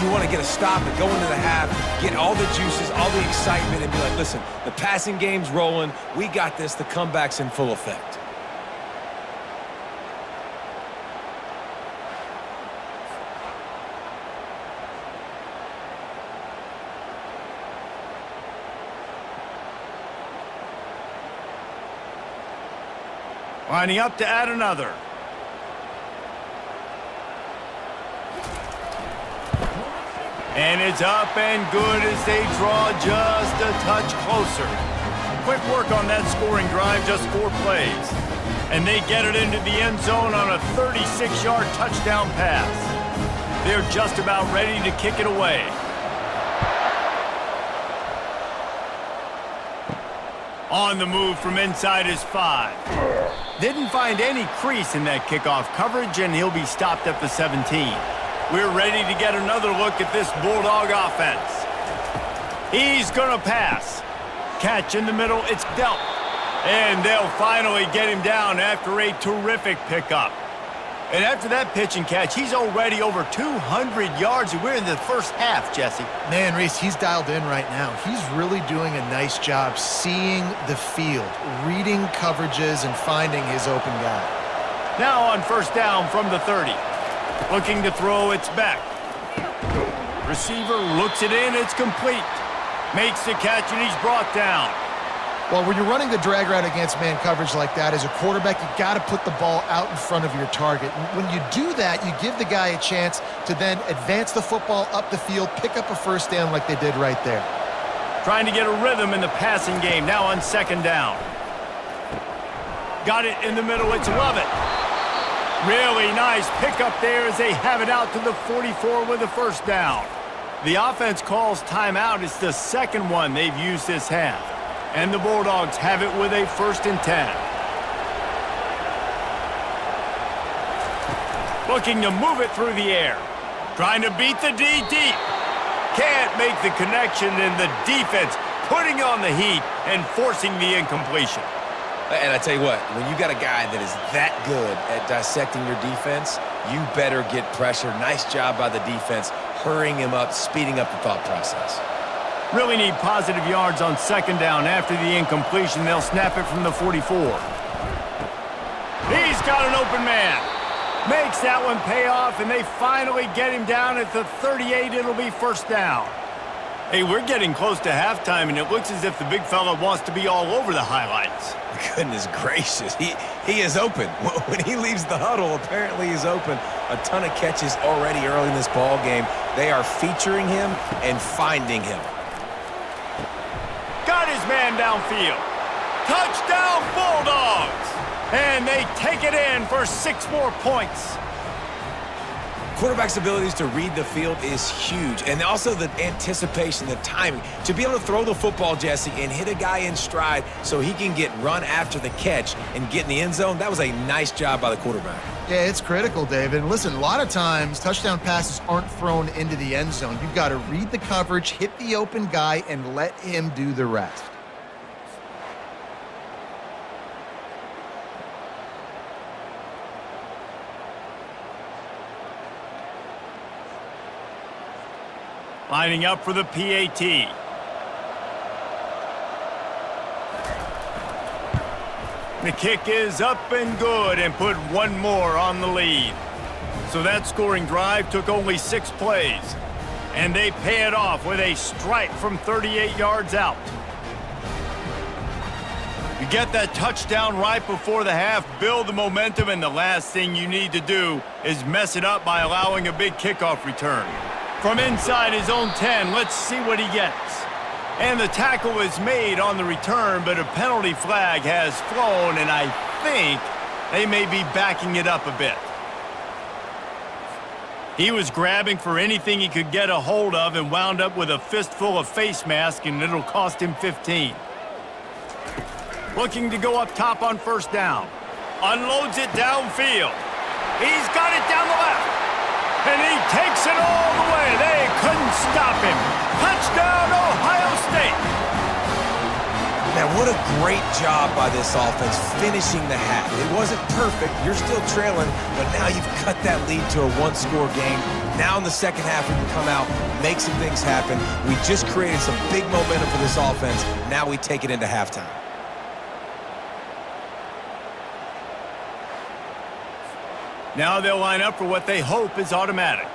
You want to get a stop and go into the half, get all the juices, all the excitement, and be like, listen, the passing game's rolling. We got this. The comeback's in full effect. Lining up to add another. And it's up and good as they draw just a touch closer. Quick work on that scoring drive, just 4 plays. And they get it into the end zone on a 36-yard touchdown pass. They're just about ready to kick it away. On the move from inside his 5. Didn't find any crease in that kickoff coverage, and he'll be stopped at the 17. We're ready to get another look at this Bulldog offense. He's going to pass. Catch in the middle, it's dealt. And they'll finally get him down after a terrific pickup. And after that pitch and catch, he's already over 200 yards, and we're in the first half, Jesse. Man, Reese, he's dialed in right now. He's really doing a nice job seeing the field, reading coverages, and finding his open guy. Now on first down from the 30. Looking to throw, it's back. Receiver looks it in, it's complete. Makes the catch, and he's brought down. Well, when you're running the drag route against man coverage like that, as a quarterback, you got to put the ball out in front of your target. And when you do that, you give the guy a chance to then advance the football up the field, pick up a first down like they did right there. Trying to get a rhythm in the passing game, now on second down. Got it in the middle, it's Lovett. Really nice pickup there as they have it out to the 44 with a first down. The offense calls timeout. It's the second one they've used this half. And the Bulldogs have it with a 1st and 10. Looking to move it through the air. Trying to beat the D deep. Can't make the connection, and the defense putting on the heat and forcing the incompletion. And I tell you what, when you got a guy that is that good at dissecting your defense, you better get pressure. Nice job by the defense, hurrying him up, speeding up the thought process. Really need positive yards on second down. After the incompletion, they'll snap it from the 44. He's got an open man. Makes that one pay off, and they finally get him down at the 38. It'll be first down. Hey, we're getting close to halftime, and it looks as if the big fella wants to be all over the highlights. Goodness gracious, he is open. When he leaves the huddle, apparently he's open. A ton of catches already early in this ball game. They are featuring him and finding him. Got his man downfield. Touchdown, Bulldogs! And they take it in for 6 more points. Quarterback's abilities to read the field is huge, and also the anticipation, the timing. To be able to throw the football, Jesse, and hit a guy in stride so he can get run after the catch and get in the end zone, that was a nice job by the quarterback. Yeah, it's critical, David. And listen, a lot of times touchdown passes aren't thrown into the end zone. You've got to read the coverage, hit the open guy, and let him do the rest. Lining up for the PAT. The kick is up and good, and put 1 more on the lead. So that scoring drive took only 6 plays. And they pay it off with a strike from 38 yards out. You get that touchdown right before the half, build the momentum, and the last thing you need to do is mess it up by allowing a big kickoff return. From inside his own 10, let's see what he gets. And the tackle is made on the return, but a penalty flag has flown, and I think they may be backing it up a bit. He was grabbing for anything he could get a hold of and wound up with a fistful of face mask, and it'll cost him 15. Looking to go up top on first down. Unloads it downfield. He's got it down the left. And he takes it all the way. They couldn't stop him. Touchdown, Ohio State. Now, what a great job by this offense finishing the half. It wasn't perfect. You're still trailing, but now you've cut that lead to a 1-score game. Now in the second half, we can come out, make some things happen. We just created some big momentum for this offense. Now we take it into halftime. Now they'll line up for what they hope is automatic.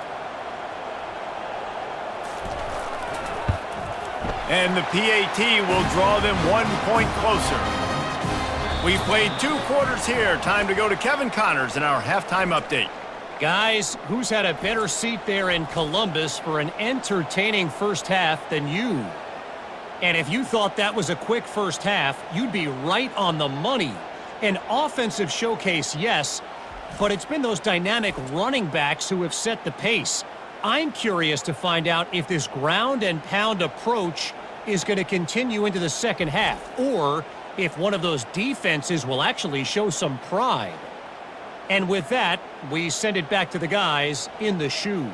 And the PAT will draw them 1 point closer. We played 2 quarters here. Time to go to Kevin Connors in our halftime update. Guys, who's had a better seat there in Columbus for an entertaining first half than you? And if you thought that was a quick first half, you'd be right on the money. An offensive showcase, yes, but it's been those dynamic running backs who have set the pace. I'm curious to find out if this ground and pound approach is going to continue into the second half, or if one of those defenses will actually show some pride. And with that, we send it back to the guys in the shoe.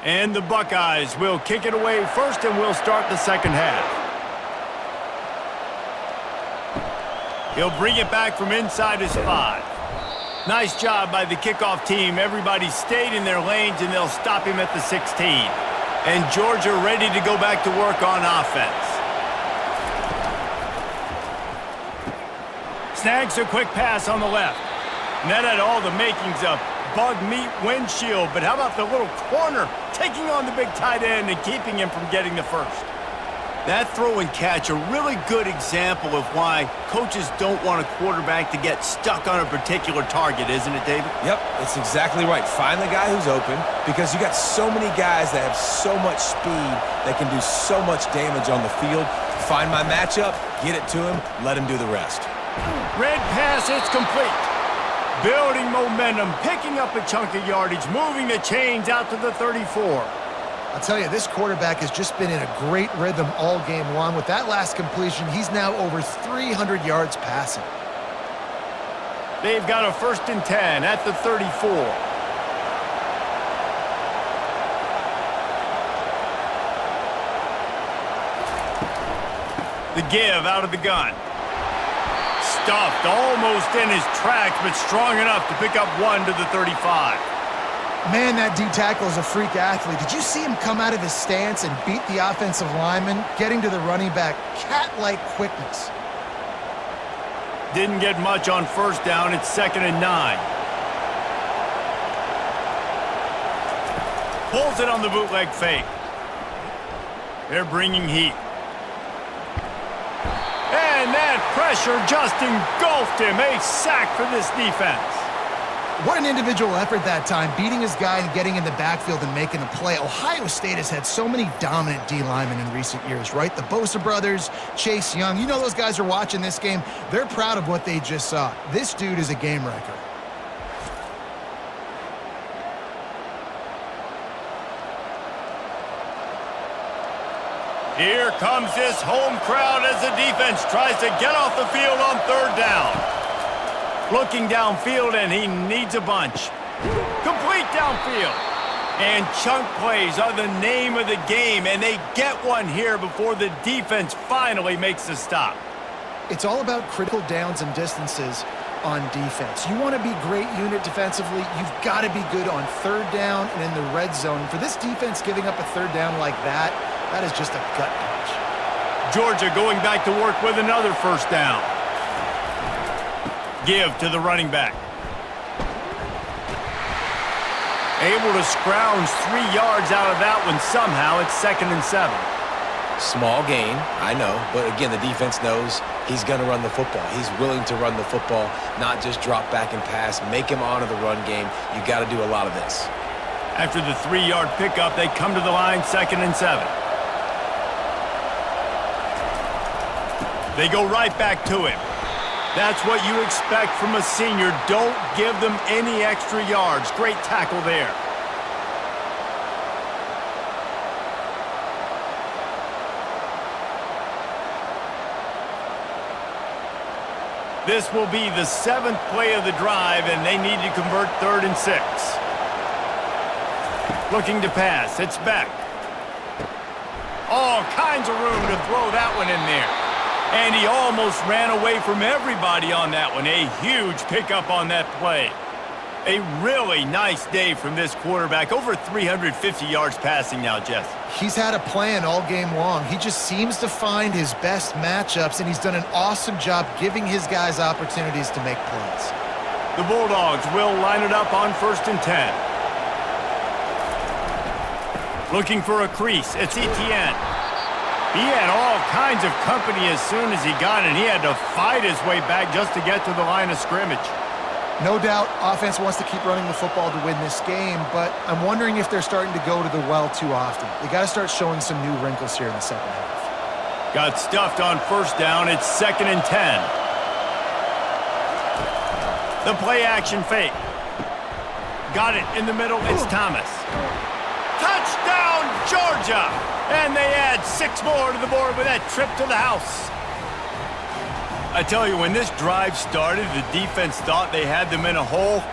And the Buckeyes will kick it away first, and we'll start the second half. He'll bring it back from inside his 5. Nice job by the kickoff team. Everybody stayed in their lanes, and they'll stop him at the 16. And Georgia ready to go back to work on offense. Snags a quick pass on the left. And that had all the makings of bug meat windshield, but how about the little corner taking on the big tight end and keeping him from getting the first? That throw and catch, a really good example of why coaches don't want a quarterback to get stuck on a particular target, isn't it, David? Yep, that's exactly right. Find the guy who's open, because you got so many guys that have so much speed that can do so much damage on the field. Find my matchup, get it to him, let him do the rest. Red pass, it's complete. Building momentum, picking up a chunk of yardage, moving the chains out to the 34. I'll tell you, this quarterback has just been in a great rhythm all game long. With that last completion, he's now over 300 yards passing. They've got a 1st and 10 at the 34. The give out of the gun. Stuffed almost in his tracks, but strong enough to pick up 1 to the 35. Man, that D-tackle is a freak athlete. Did you see him come out of his stance and beat the offensive lineman, getting to the running back? Cat-like quickness. Didn't get much on 1st down. It's 2nd and 9. Pulls it on the bootleg fake. They're bringing heat. And that pressure just engulfed him. A sack for this defense. What an individual effort that time, beating his guy and getting in the backfield and making a play. Ohio State has had so many dominant D linemen in recent years, right? The Bosa brothers, Chase Young. You know those guys are watching this game. They're proud of what they just saw. This dude is a game wrecker. Here comes this home crowd as the defense tries to get off the field on 3rd down. Looking downfield, and he needs a bunch. Complete downfield. And chunk plays are the name of the game, and they get one here before the defense finally makes the stop. It's all about critical downs and distances on defense. You want to be great unit defensively, you've got to be good on 3rd down and in the red zone. For this defense giving up a 3rd down like that, that is just a gut punch. Georgia going back to work with another 1st down. Give to the running back. Able to scrounge 3 yards out of that one somehow. It's 2nd and 7. Small gain, I know, but again, the defense knows he's going to run the football. He's willing to run the football, not just drop back and pass, make him honor the run game. You got to do a lot of this. After the 3-yard pickup, they come to the line, 2nd and 7. They go right back to him. That's what you expect from a senior. Don't give them any extra yards. Great tackle there. This will be the 7th play of the drive, and they need to convert 3rd and 6. Looking to pass. It's back. All kinds of room to throw that one in there. And he almost ran away from everybody on that one. A huge pickup on that play. A really nice day from this quarterback. Over 350 yards passing now, Jess. He's had a plan all game long. He just seems to find his best matchups, and he's done an awesome job giving his guys opportunities to make plays. The Bulldogs will line it up on 1st and 10. Looking for a crease. It's Etienne. He had all kinds of company as soon as he got it. He had to fight his way back just to get to the line of scrimmage. No doubt, offense wants to keep running the football to win this game, but I'm wondering if they're starting to go to the well too often. They got to start showing some new wrinkles here in the second half. Got stuffed on first down. It's 2nd and 10. The play action fake. Got it in the middle. It's Thomas. Touchdown, Georgia! And they add 6 more to the board with that trip to the house. I tell you, when this drive started, the defense thought they had them in a hole.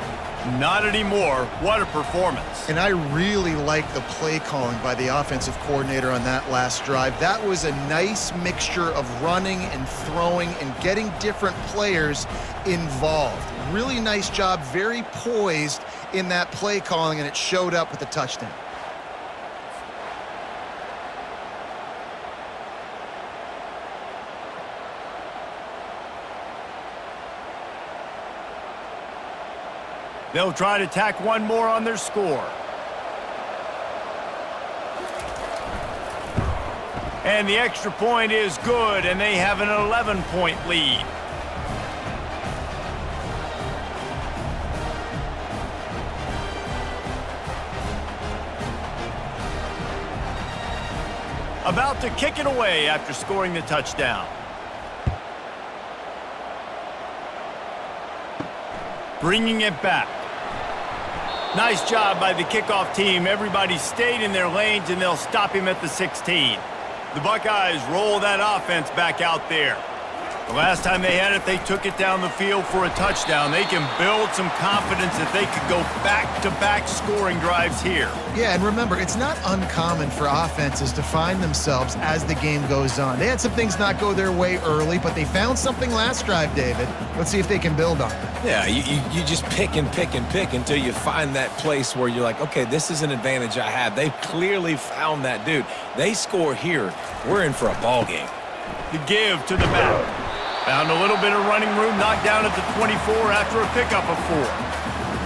Not anymore. What a performance. And I really like the play calling by the offensive coordinator on that last drive. That was a nice mixture of running and throwing and getting different players involved. Really nice job, very poised in that play calling, and it showed up with a touchdown. They'll try to tack one more on their score. And the extra point is good, and they have an 11-point lead. About to kick it away after scoring the touchdown. Bringing it back. Nice job by the kickoff team. Everybody stayed in their lanes, and they'll stop him at the 16. The Buckeyes roll that offense back out there. The last time they had it, they took it down the field for a touchdown. They can build some confidence that they could go back-to-back scoring drives here. Yeah, and remember, it's not uncommon for offenses to find themselves as the game goes on. They had some things not go their way early, but they found something last drive, David. Let's see if they can build on it. Yeah, you just pick and pick and pick until you find that place where you're like, okay, this is an advantage I have. They've clearly found that, dude. They score here, we're in for a ball game. The give to the back. Found a little bit of running room, knocked down at the 24 after a pickup of 4.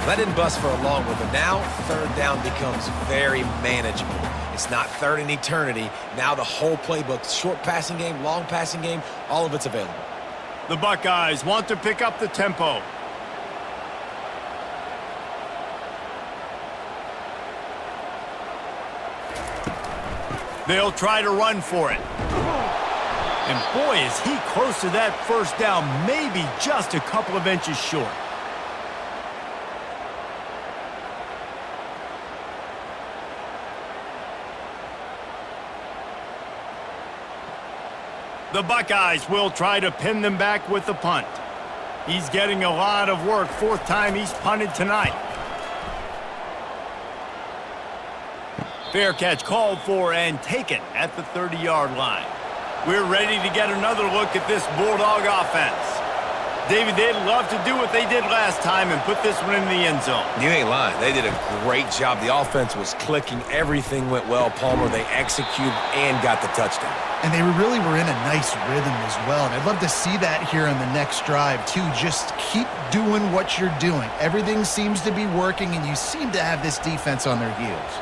That didn't bust for a long one, but now third down becomes very manageable. It's not third in eternity. Now the whole playbook, short passing game, long passing game, all of it's available. The Buckeyes want to pick up the tempo. They'll try to run for it. And boy, is he close to that first down, maybe just a couple of inches short. The Buckeyes will try to pin them back with the punt. He's getting a lot of work. 4th time he's punted tonight. Fair catch called for and taken at the 30-yard line. We're ready to get another look at this Bulldog offense. David, they'd love to do what they did last time and put this one in the end zone. You ain't lying. They did a great job. The offense was clicking. Everything went well. Palmer, they executed and got the touchdown. And they really were in a nice rhythm as well. And I'd love to see that here on the next drive, too. Just keep doing what you're doing. Everything seems to be working, and you seem to have this defense on their heels.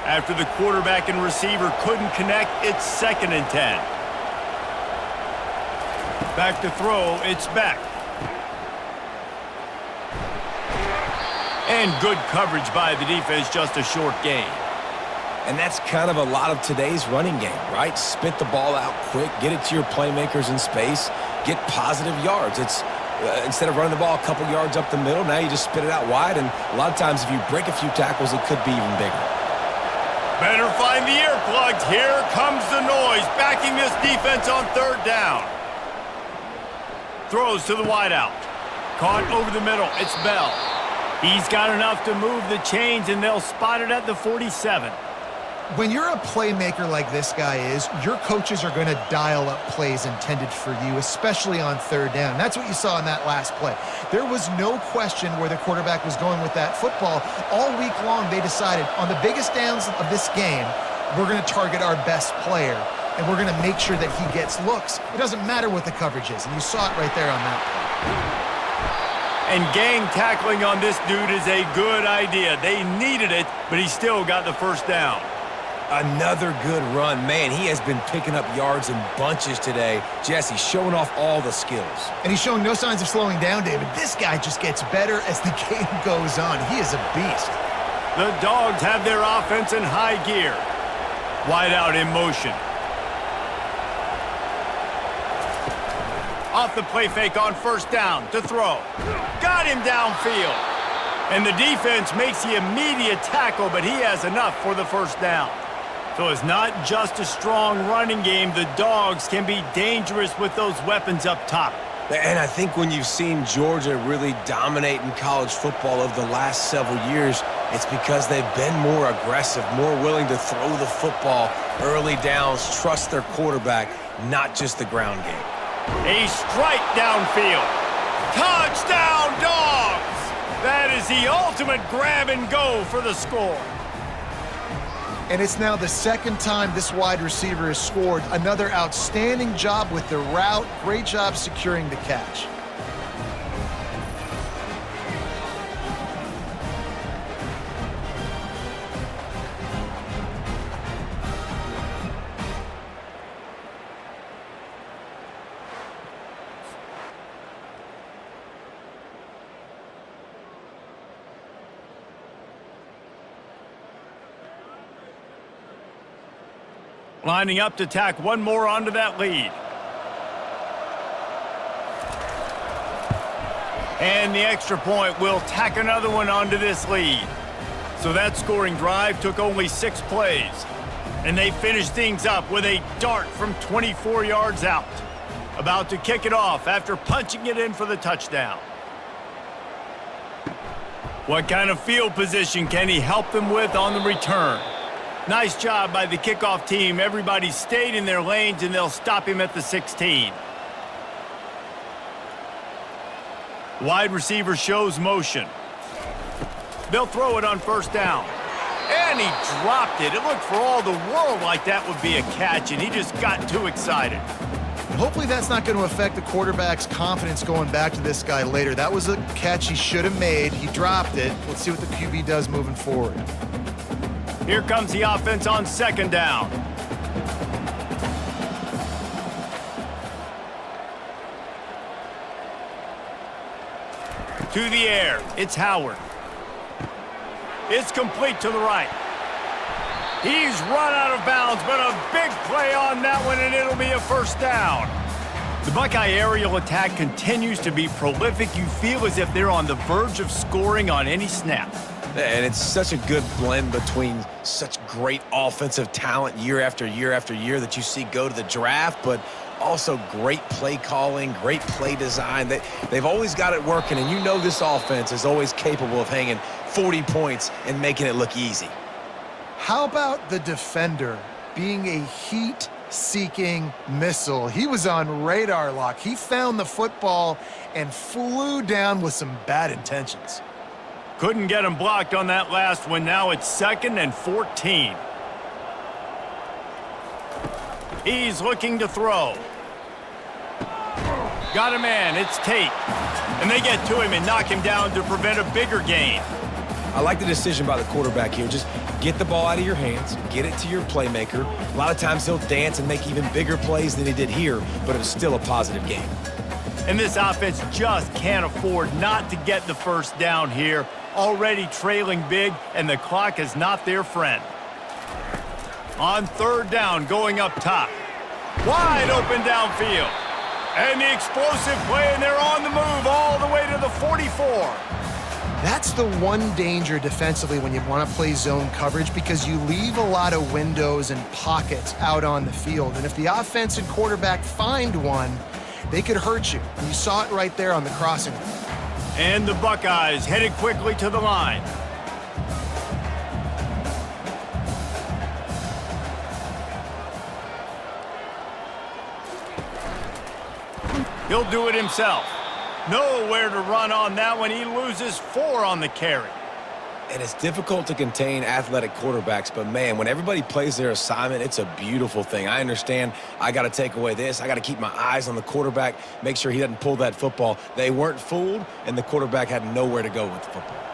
After the quarterback and receiver couldn't connect, it's 2nd and 10. Back to throw, it's back. And good coverage by the defense, just a short gain. And that's kind of a lot of today's running game, right? Spit the ball out quick, get it to your playmakers in space, get positive yards. It's instead of running the ball a couple yards up the middle, now you just spit it out wide, and a lot of times if you break a few tackles, it could be even bigger. Better find the earplugs. Here comes the noise, backing this defense on 3rd down. Throws to the wideout. Caught over the middle. It's Bell. He's got enough to move the chains, and they'll spot it at the 47. When you're a playmaker like this guy is, your coaches are going to dial up plays intended for you, especially on 3rd down. That's what you saw in that last play. There was no question where the quarterback was going with that football. All week long, they decided on the biggest downs of this game, we're going to target our best player, and we're going to make sure that he gets looks. It doesn't matter what the coverage is, and you saw it right there on that play. And gang tackling on this dude is a good idea. They needed it, but he still got the first down. Another good run. Man, he has been picking up yards in bunches today. Jesse, showing off all the skills. And he's showing no signs of slowing down, David. This guy just gets better as the game goes on. He is a beast. The Dogs have their offense in high gear. Wide out in motion. Off the play fake on first down to throw. Got him downfield. And the defense makes the immediate tackle, but he has enough for the first down. So it's not just a strong running game. The Dogs can be dangerous with those weapons up top. And I think when you've seen Georgia really dominate in college football over the last several years, it's because they've been more aggressive, more willing to throw the football early downs, trust their quarterback, not just the ground game. A strike downfield. Touchdown, Dogs! That is the ultimate grab and go for the score. And it's now the second time this wide receiver has scored. Another outstanding job with the route. Great job securing the catch. Lining up to tack one more onto that lead. And the extra point will tack another one onto this lead. So that scoring drive took only 6 plays. And they finished things up with a dart from 24 yards out. About to kick it off after punching it in for the touchdown. What kind of field position can he help them with on the return? Nice job by the kickoff team. Everybody stayed in their lanes, and they'll stop him at the 16. Wide receiver shows motion. They'll throw it on first down. And he dropped it. It looked for all the world like that would be a catch, and he just got too excited. Hopefully that's not going to affect the quarterback's confidence going back to this guy later. That was a catch he should have made. He dropped it. Let's see what the QB does moving forward. Here comes the offense on second down. To the air, it's Howard. It's complete to the right. He's run out of bounds, but a big play on that one, and it'll be a first down. The Buckeye aerial attack continues to be prolific. You feel as if they're on the verge of scoring on any snap. And it's such a good blend between such great offensive talent year after year after year that you see go to the draft, but also great play calling, great play design. They've always got it working, and you know this offense is always capable of hanging 40 points and making it look easy. How about the defender being a heat-seeking missile? He was on radar lock. He found the football and flew down with some bad intentions. Couldn't get him blocked on that last one. Now it's 2nd and 14. He's looking to throw. Got a man. It's Tate. And they get to him and knock him down to prevent a bigger gain. I like the decision by the quarterback here. Just get the ball out of your hands, get it to your playmaker. A lot of times he'll dance and make even bigger plays than he did here, but it was still a positive game. And this offense just can't afford not to get the first down here. Already trailing big, and the clock is not their friend. On third down, going up top. Wide open downfield. And the explosive play, and they're on the move all the way to the 44. That's the one danger defensively when you want to play zone coverage, because you leave a lot of windows and pockets out on the field. And if the offense and quarterback find one, they could hurt you. You saw it right there on the crossing. And the Buckeyes headed quickly to the line. He'll do it himself. Nowhere to run on that one. He loses 4 on the carry. And it's difficult to contain athletic quarterbacks, but man, when everybody plays their assignment, it's a beautiful thing. I understand I got to take away this. I got to keep my eyes on the quarterback, make sure he doesn't pull that football. They weren't fooled, and the quarterback had nowhere to go with the football.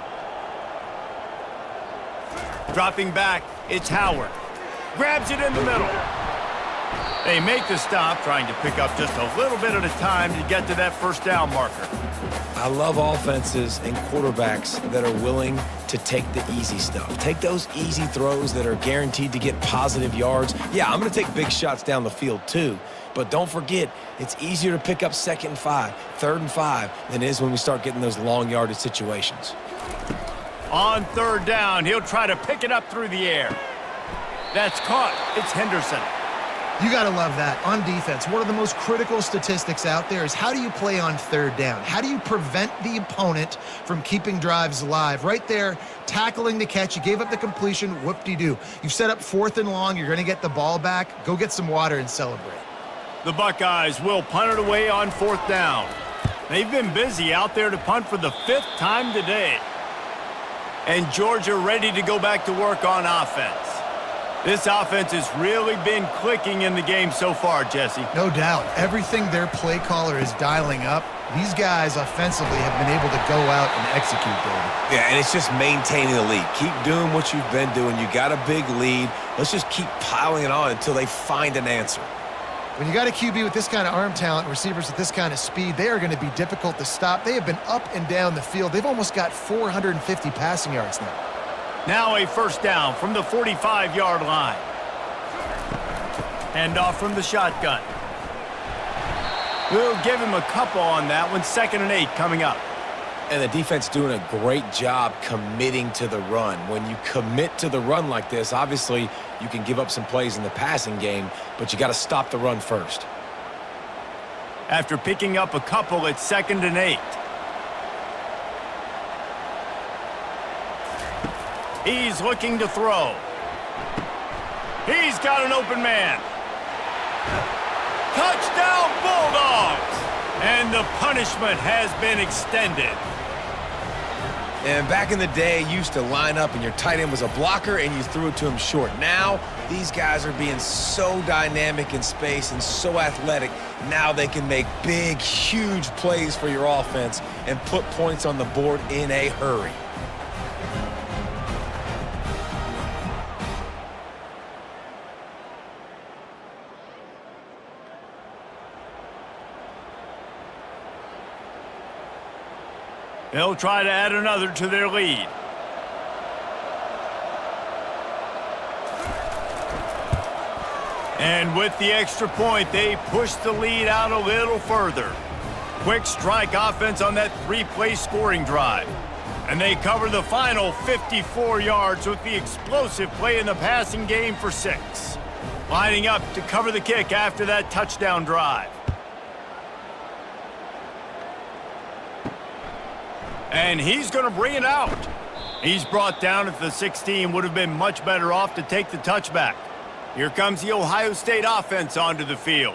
Dropping back, it's Howard. Grabs it in the middle. They make the stop, trying to pick up just a little bit at a time to get to that first down marker. I love offenses and quarterbacks that are willing to take the easy stuff. Take those easy throws that are guaranteed to get positive yards. Yeah, I'm going to take big shots down the field too, but don't forget, it's easier to pick up 2nd and 5, 3rd and 5 than it is when we start getting those long yardage situations. On 3rd down, he'll try to pick it up through the air. That's caught. It's Henderson. You got to love that. On defense, one of the most critical statistics out there is how do you play on 3rd down? How do you prevent the opponent from keeping drives alive? Right there, tackling the catch. You gave up the completion. Whoop-de-doo. You've set up 4th and long. You're going to get the ball back. Go get some water and celebrate. The Buckeyes will punt it away on 4th down. They've been busy out there to punt for the 5th time today. And Georgia ready to go back to work on offense. This offense has really been clicking in the game so far, Jesse. No doubt. Everything their play caller is dialing up, these guys offensively have been able to go out and execute, David. Yeah, and it's just maintaining the lead. Keep doing what you've been doing. You got a big lead. Let's just keep piling it on until they find an answer. When you got a QB with this kind of arm talent, receivers with this kind of speed, they are going to be difficult to stop. They have been up and down the field. They've almost got 450 passing yards now. Now a 1st down from the 45-yard line. Hand off from the shotgun. We'll give him a couple on that one. 2nd and 8 coming up. And the defense doing a great job committing to the run. When you commit to the run like this, obviously you can give up some plays in the passing game, but you got to stop the run first. After picking up a couple, it's 2nd and 8. He's looking to throw. He's got an open man. Touchdown, Bulldogs! And the punishment has been extended. And back in the day, you used to line up and your tight end was a blocker and you threw it to him short. Now, these guys are being so dynamic in space and so athletic. Now they can make big, huge plays for your offense and put points on the board in a hurry. They'll try to add another to their lead. And with the extra point, they push the lead out a little further. Quick strike offense on that 3-play scoring drive. And they cover the final 54 yards with the explosive play in the passing game for 6. Lining up to cover the kick after that touchdown drive. And he's going to bring it out. He's brought down at the 16. Would have been much better off to take the touchback. Here comes the Ohio State offense onto the field.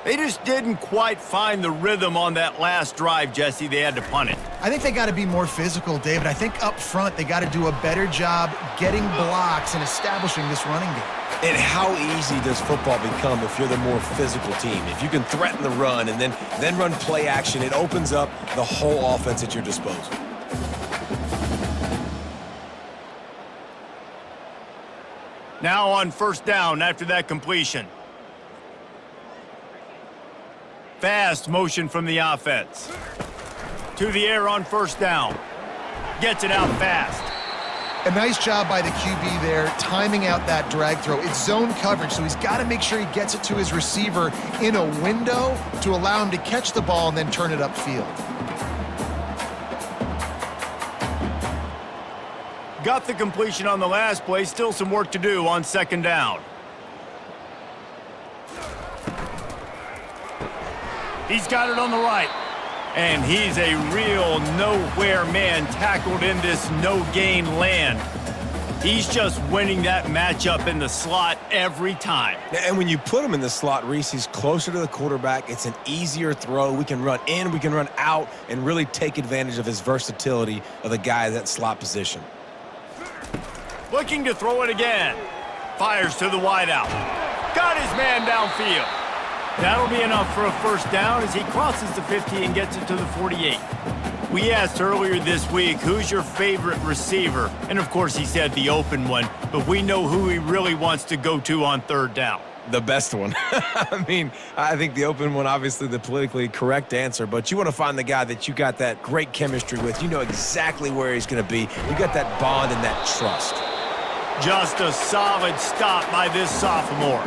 They just didn't quite find the rhythm on that last drive, Jesse. They had to punt it. I think they got to be more physical, David. I think up front they got to do a better job getting blocks and establishing this running game. And how easy does football become if you're the more physical team? If you can threaten the run and then run play action, it opens up the whole offense at your disposal. Now on 1st down after that completion. Fast motion from the offense. To the air on 1st down. Gets it out fast. A nice job by the QB there, timing out that drag throw. It's zone coverage, so he's got to make sure he gets it to his receiver in a window to allow him to catch the ball and then turn it upfield. Got the completion on the last play. Still some work to do on 2nd down. He's got it on the right. And he's a real nowhere man tackled in this no-gain land. He's just winning that matchup in the slot every time. And when you put him in the slot, Reese, he's closer to the quarterback. It's an easier throw. We can run in, we can run out, and really take advantage of his versatility of the guy at that slot position. Looking to throw it again. Fires to the wideout. Got his man downfield. That'll be enough for a first down as he crosses the 50 and gets it to the 48. We asked earlier this week, who's your favorite receiver? And of course he said the open one, but we know who he really wants to go to on third down. The best one. I mean, I think the open one, obviously the politically correct answer, but you want to find the guy that you got that great chemistry with. You know exactly where he's going to be. You got that bond and that trust. Just a solid stop by this sophomore.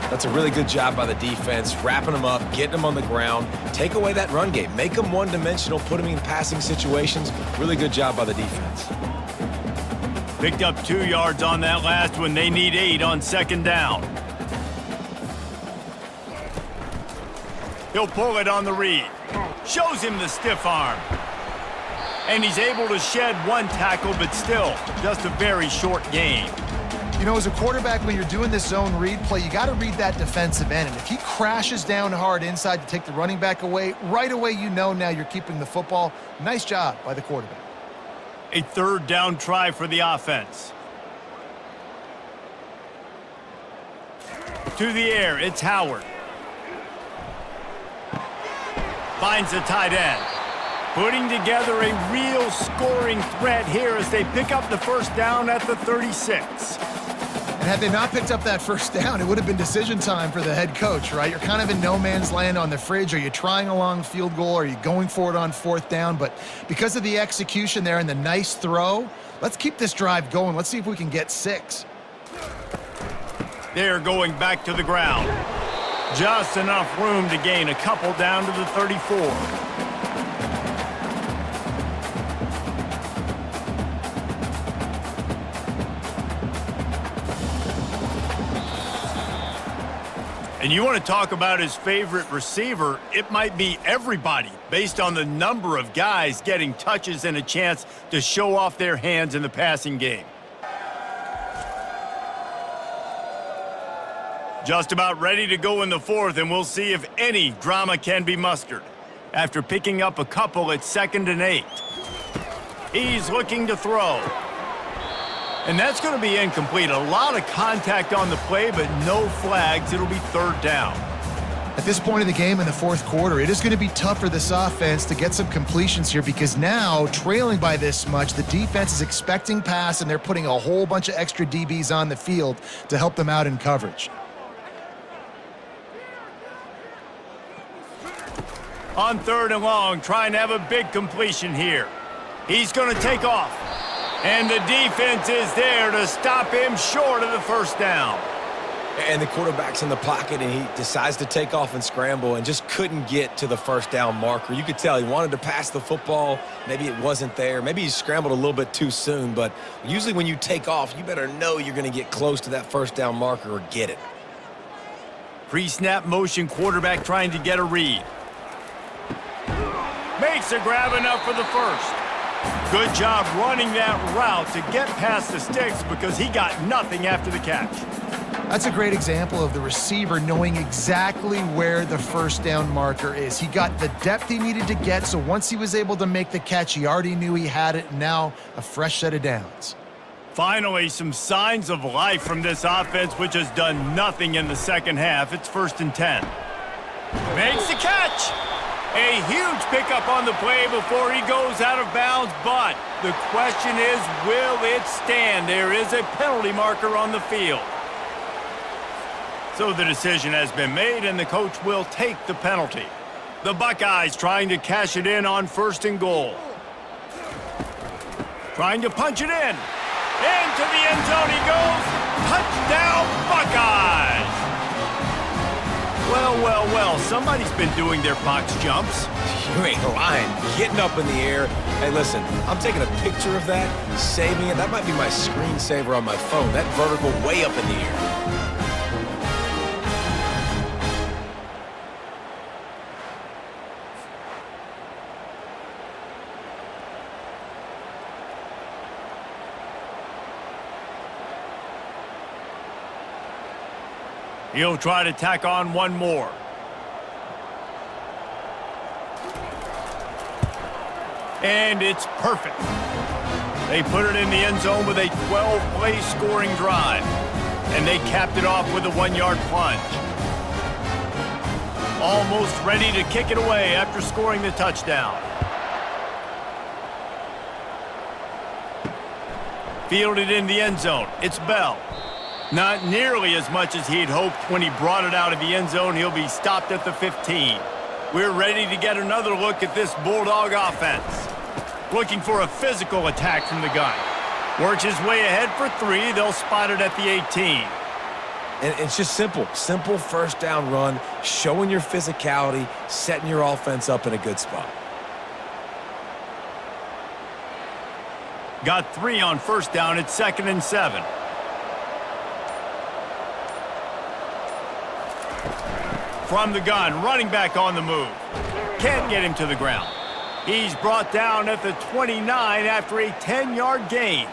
That's a really good job by the defense, wrapping them up, getting them on the ground. Take away that run game. Make them one-dimensional, put them in passing situations. Really good job by the defense. Picked up 2 yards on that last one. They need 8 on second down. He'll pull it on the read. Shows him the stiff arm. And he's able to shed 1 tackle, but still, just a very short gain. You know, as a quarterback, when you're doing this zone read play, you got to read that defensive end. And if he crashes down hard inside to take the running back away, right away you know now you're keeping the football. Nice job by the quarterback. A third down try for the offense. To the air, it's Howard. Finds the tight end. Putting together a real scoring threat here as they pick up the first down at the 36. And had they not picked up that first down, it would have been decision time for the head coach, right? You're kind of in no man's land on the fridge. Are you trying a long field goal? Are you going for it on fourth down? But because of the execution there and the nice throw, let's keep this drive going. Let's see if we can get 6. They're going back to the ground. Just enough room to gain a couple down to the 34. And you want to talk about his favorite receiver, it might be everybody based on the number of guys getting touches and a chance to show off their hands in the passing game. Just about ready to go in the fourth, and we'll see if any drama can be mustered. After picking up a couple at 2nd and 8. He's looking to throw. And that's going to be incomplete. A lot of contact on the play, but no flags. It'll be third down. At this point in the game in the fourth quarter, it is going to be tough for this offense to get some completions here because now, trailing by this much, the defense is expecting pass, and they're putting a whole bunch of extra DBs on the field to help them out in coverage. On 3rd and long, trying to have a big completion here. He's going to take off. And the defense is there to stop him short of the first down. And the quarterback's in the pocket, and he decides to take off and scramble and just couldn't get to the first down marker. You could tell he wanted to pass the football. Maybe it wasn't there. Maybe he scrambled a little bit too soon. But usually when you take off, you better know you're going to get close to that first down marker or get it. Pre-snap motion quarterback trying to get a read. Makes a grab enough for the first. Good job running that route to get past the sticks because he got nothing after the catch. That's a great example of the receiver knowing exactly where the first down marker is. He got the depth he needed to get, so once he was able to make the catch, he already knew he had it, and now a fresh set of downs. Finally, some signs of life from this offense, which has done nothing in the second half. It's 1st and 10. Makes the catch. A huge pickup on the play before he goes out of bounds, but the question is, will it stand? There is a penalty marker on the field. So the decision has been made, and the coach will take the penalty. The Buckeyes trying to cash it in on 1st and goal. Trying to punch it in. Into the end zone he goes. Touchdown, Buckeyes! Well, well, well, somebody's been doing their box jumps. You ain't lying. Getting up in the air. Hey, listen, I'm taking a picture of that, saving it. That might be my screensaver on my phone. That vertical way up in the air. He'll try to tack on one more. And it's perfect. They put it in the end zone with a 12-play scoring drive. And they capped it off with a 1-yard plunge. Almost ready to kick it away after scoring the touchdown. Fielded in the end zone. It's Bell. Not nearly as much as he'd hoped when he brought it out of the end zone. He'll be stopped at the 15. We're ready to get another look at this Bulldog offense. Looking for a physical attack from the gun. Works his way ahead for 3. They'll spot it at the 18. And it's just simple. Simple first down run, showing your physicality, setting your offense up in a good spot. Got 3 on first down. It's 2nd and 7. From the gun, running back on the move. Can't get him to the ground. He's brought down at the 29 after a 10-yard gain.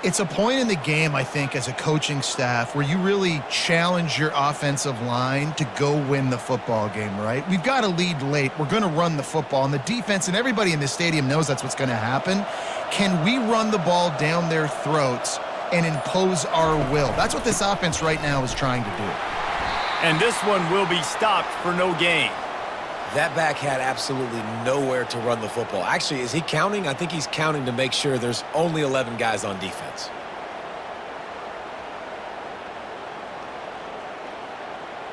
It's a point in the game, I think, as a coaching staff where you really challenge your offensive line to go win the football game, right? We've got a lead late. We're going to run the football. And the defense and everybody in this stadium knows that's what's going to happen. Can we run the ball down their throats and impose our will? That's what this offense right now is trying to do. And this one will be stopped for no gain. That back had absolutely nowhere to run the football. Actually, is he counting? I think he's counting to make sure there's only 11 guys on defense.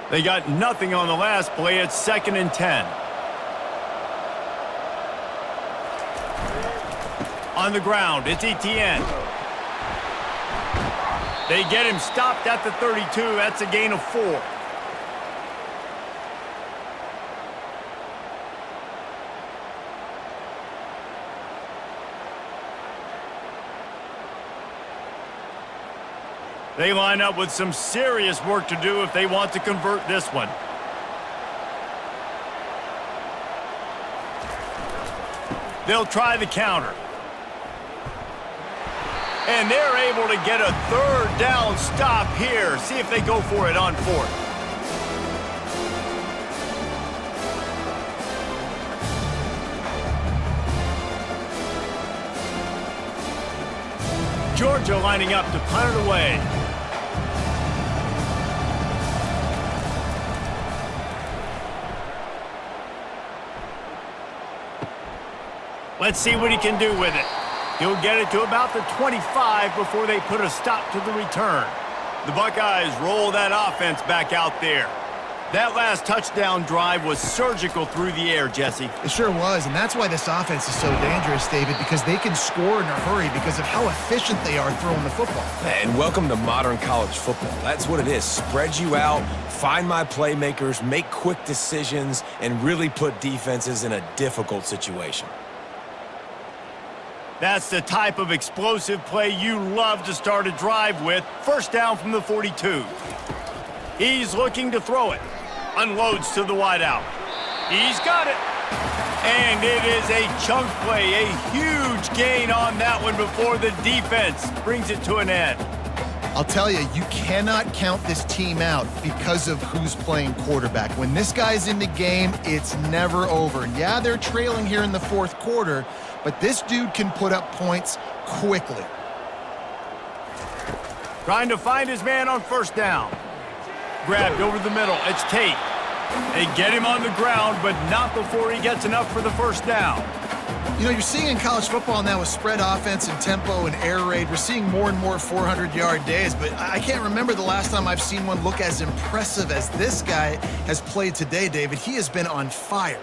They got nothing on the last play. It's 2nd and 10. On the ground, it's Etienne. They get him stopped at the 32. That's a gain of 4. They line up with some serious work to do if they want to convert this one. They'll try the counter. And they're able to get a 3rd down stop here. See if they go for it on 4th. Georgia lining up to punt it away. Let's see what he can do with it. He'll get it to about the 25 before they put a stop to the return. The Buckeyes roll that offense back out there. That last touchdown drive was surgical through the air, Jesse. It sure was, and that's why this offense is so dangerous, David, because they can score in a hurry because of how efficient they are throwing the football. And welcome to modern college football. That's what it is. Spread you out, find my playmakers, make quick decisions, and really put defenses in a difficult situation. That's the type of explosive play you love to start a drive with. First down from the 42. He's looking to throw it. Unloads to the wideout. He's got it. And it is a chunk play, a huge gain on that one before the defense brings it to an end. I'll tell you, you cannot count this team out because of who's playing quarterback. When this guy's in the game, it's never over. Yeah, they're trailing here in the 4th quarter, but this dude can put up points quickly. Trying to find his man on first down. Grabbed over the middle. It's Tate. They get him on the ground, but not before he gets enough for the first down. You know, you're seeing in college football now with spread offense and tempo and air raid, we're seeing more and more 400-yard days, but I can't remember the last time I've seen one look as impressive as this guy has played today, David. He has been on fire.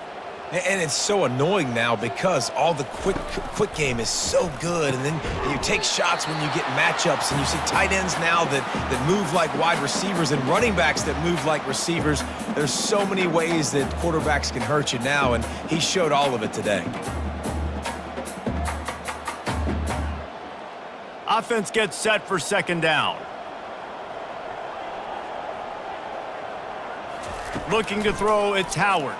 And it's so annoying now because all the quick game is so good, and then you take shots when you get matchups, and you see tight ends now that move like wide receivers and running backs that move like receivers. There's so many ways that quarterbacks can hurt you now, and he showed all of it today. Offense gets set for second down. Looking to throw, it's Howard.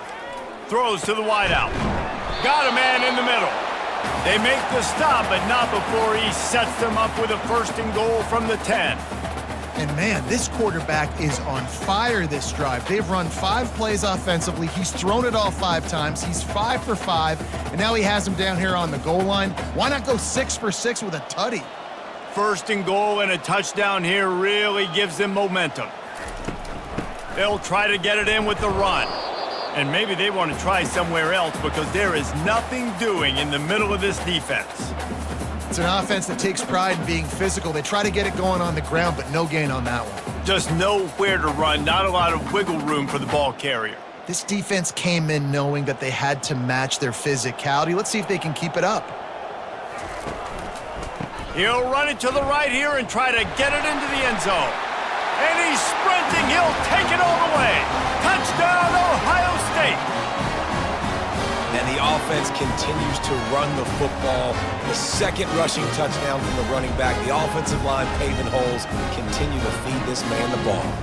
Throws to the wideout. Got a man in the middle. They make the stop, but not before he sets them up with a 1st and goal from the 10. And man, this quarterback is on fire this drive. They've run 5 plays offensively. He's thrown it all 5 times. He's 5 for 5, and now he has him down here on the goal line. Why not go 6 for 6 with a tutty? First and goal and a touchdown here really gives them momentum. They'll try to get it in with the run. And maybe they want to try somewhere else because there is nothing doing in the middle of this defense. It's an offense that takes pride in being physical. They try to get it going on the ground, but no gain on that one. Just nowhere to run, not a lot of wiggle room for the ball carrier. This defense came in knowing that they had to match their physicality. Let's see if they can keep it up. He'll run it to the right here and try to get it into the end zone. And he's sprinting. He'll take it all the way. Touchdown, Ohio State. And the offense continues to run the football. The second rushing touchdown from the running back. The offensive line paving holes. Continue to feed this man the ball.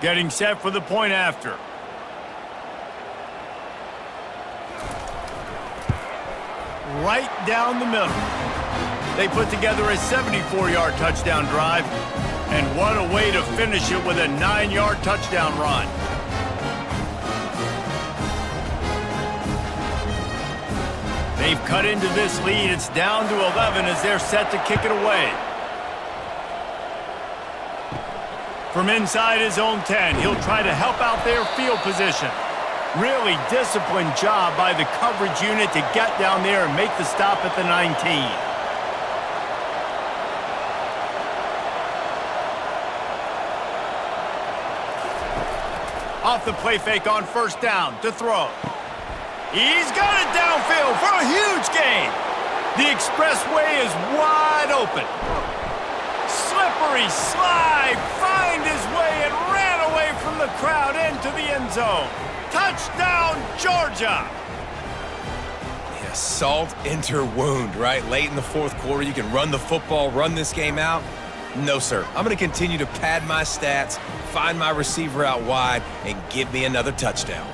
Getting set for the point after. Right down the middle. They put together a 74-yard touchdown drive. And what a way to finish it with a 9-yard touchdown run. They've cut into this lead. It's down to 11 as they're set to kick it away. From inside his own 10, he'll try to help out their field position. Really disciplined job by the coverage unit to get down there and make the stop at the 19. Off the play fake on first down to throw. He's got it downfield for a huge gain. The expressway is wide open. Slippery slide, find his way and ran away from the crowd into the end zone. Touchdown, Georgia! Yeah, salt enter wound, right? Late in the fourth quarter, you can run the football, run this game out. No, sir. I'm going to continue to pad my stats, find my receiver out wide, and give me another touchdown.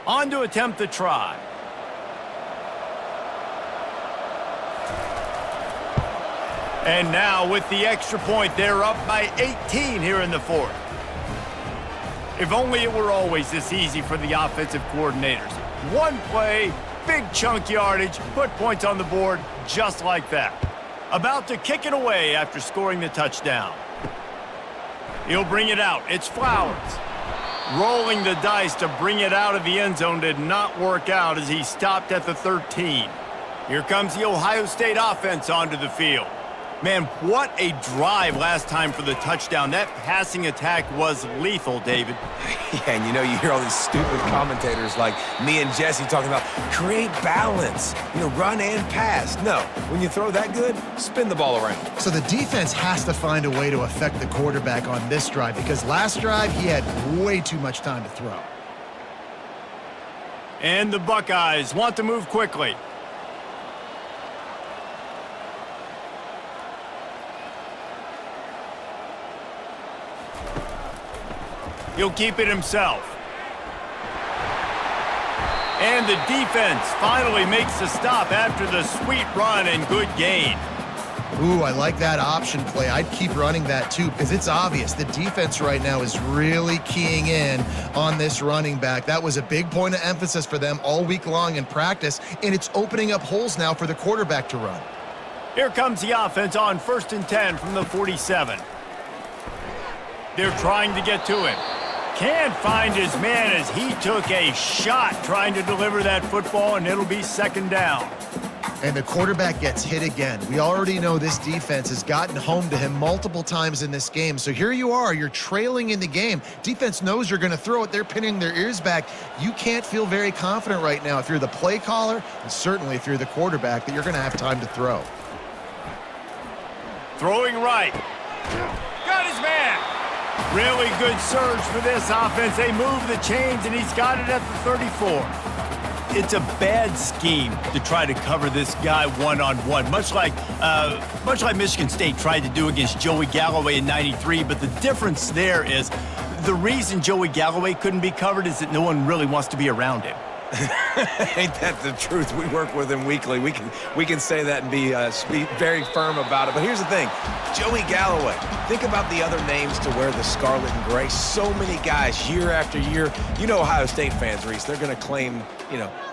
On to attempt the try. And now with the extra point, they're up by 18 here in the fourth. If only it were always this easy for the offensive coordinators. One play, big chunk yardage, put points on the board just like that. About to kick it away after scoring the touchdown. He'll bring it out. It's Flowers. Rolling the dice to bring it out of the end zone did not work out as he stopped at the 13. Here comes the Ohio State offense onto the field. Man, what a drive last time for the touchdown. That passing attack was lethal, David. Yeah, and you know, you hear all these stupid commentators like me and Jesse talking about create balance, run and pass. No, when you throw that good, spin the ball around. So the defense has to find a way to affect the quarterback on this drive because last drive he had way too much time to throw. And the Buckeyes want to move quickly. He'll keep it himself. And the defense finally makes the stop after the sweet run and good gain. Ooh, I like that option play. I'd keep running that too because it's obvious the defense right now is really keying in on this running back. That was a big point of emphasis for them all week long in practice, and it's opening up holes now for the quarterback to run. Here comes the offense on 1st and 10 from the 47. They're trying to get to him. Can't find his man as he took a shot trying to deliver that football, and it'll be second down. And the quarterback gets hit again. We already know this defense has gotten home to him multiple times in this game. So here you are, you're trailing in the game. Defense knows you're going to throw it. They're pinning their ears back. You can't feel very confident right now if you're the play caller, and certainly if you're the quarterback, that you're going to have time to throw. Throwing right. Got his man. Really good surge for this offense. They move the chains, and he's got it at the 34. It's a bad scheme to try to cover this guy one-on-one, much like Michigan State tried to do against Joey Galloway in '93. But the difference there is the reason Joey Galloway couldn't be covered is that no one really wants to be around him. Ain't that the truth? We work with him weekly. We can say that and be very firm about it. But here's the thing. Joey Galloway, think about the other names to wear the scarlet and gray. So many guys year after year. You know Ohio State fans, Reese, they're going to claim,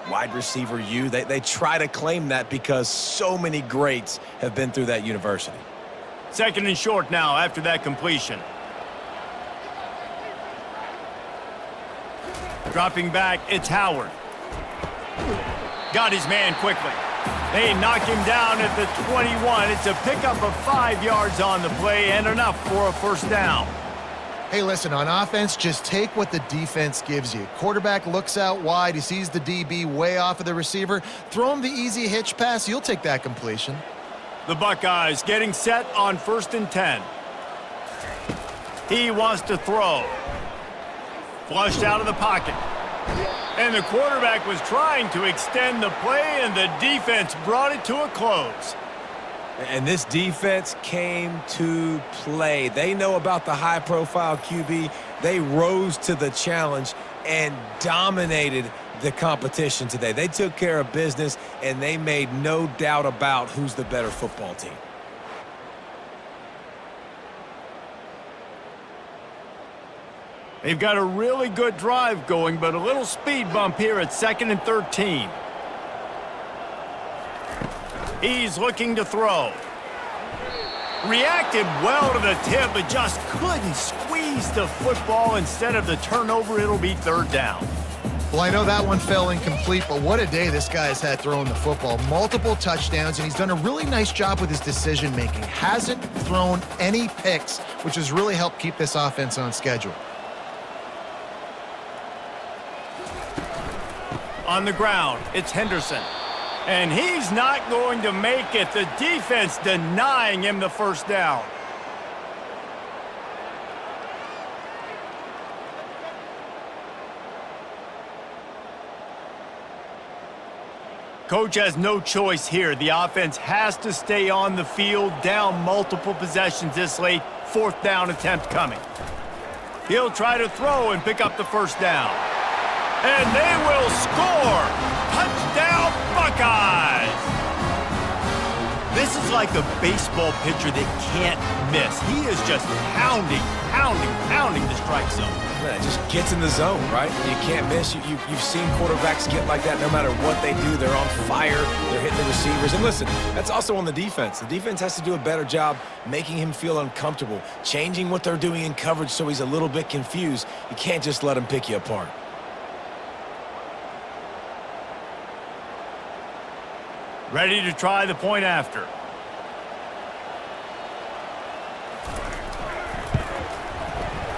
wide receiver U. They try to claim that because so many greats have been through that university. 2nd and short now after that completion. Dropping back, it's Howard. Got his man quickly. They knock him down at the 21. It's a pickup of 5 yards on the play and enough for a first down. Hey, listen, on offense, just take what the defense gives you. Quarterback looks out wide. He sees the DB way off of the receiver. Throw him the easy hitch pass. You'll take that completion. The Buckeyes getting set on 1st and 10. He wants to throw. Flushed out of the pocket. And the quarterback was trying to extend the play, and the defense brought it to a close. And this defense came to play. They know about the high-profile QB. They rose to the challenge and dominated the competition today. They took care of business, and they made no doubt about who's the better football team. They've got a really good drive going, but a little speed bump here at 2nd and 13. He's looking to throw. Reacted well to the tip, but just couldn't squeeze the football. Instead of the turnover, it'll be 3rd down. Well, I know that one fell incomplete, but what a day this guy has had throwing the football. Multiple touchdowns, and he's done a really nice job with his decision-making. Hasn't thrown any picks, which has really helped keep this offense on schedule. On the ground, it's Henderson. And he's not going to make it. The defense denying him the first down. Coach has no choice here. The offense has to stay on the field, down multiple possessions this late. 4th down attempt coming. He'll try to throw and pick up the first down. And they will score! Touchdown, Buckeyes! This is like a baseball pitcher that can't miss. He is just pounding the strike zone. It just gets in the zone, right? You can't miss. You've seen quarterbacks get like that no matter what they do. They're on fire. They're hitting the receivers. And listen, that's also on the defense. The defense has to do a better job making him feel uncomfortable, changing what they're doing in coverage so he's a little bit confused. You can't just let him pick you apart. Ready to try the point after.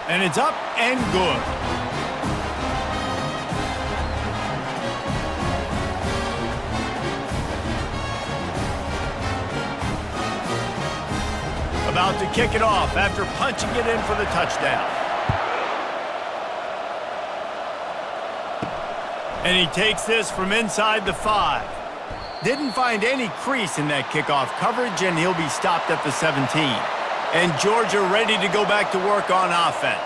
And it's up and good. About to kick it off after punching it in for the touchdown. And he takes this from inside the 5. Didn't find any crease in that kickoff coverage, and he'll be stopped at the 17. And Georgia ready to go back to work on offense.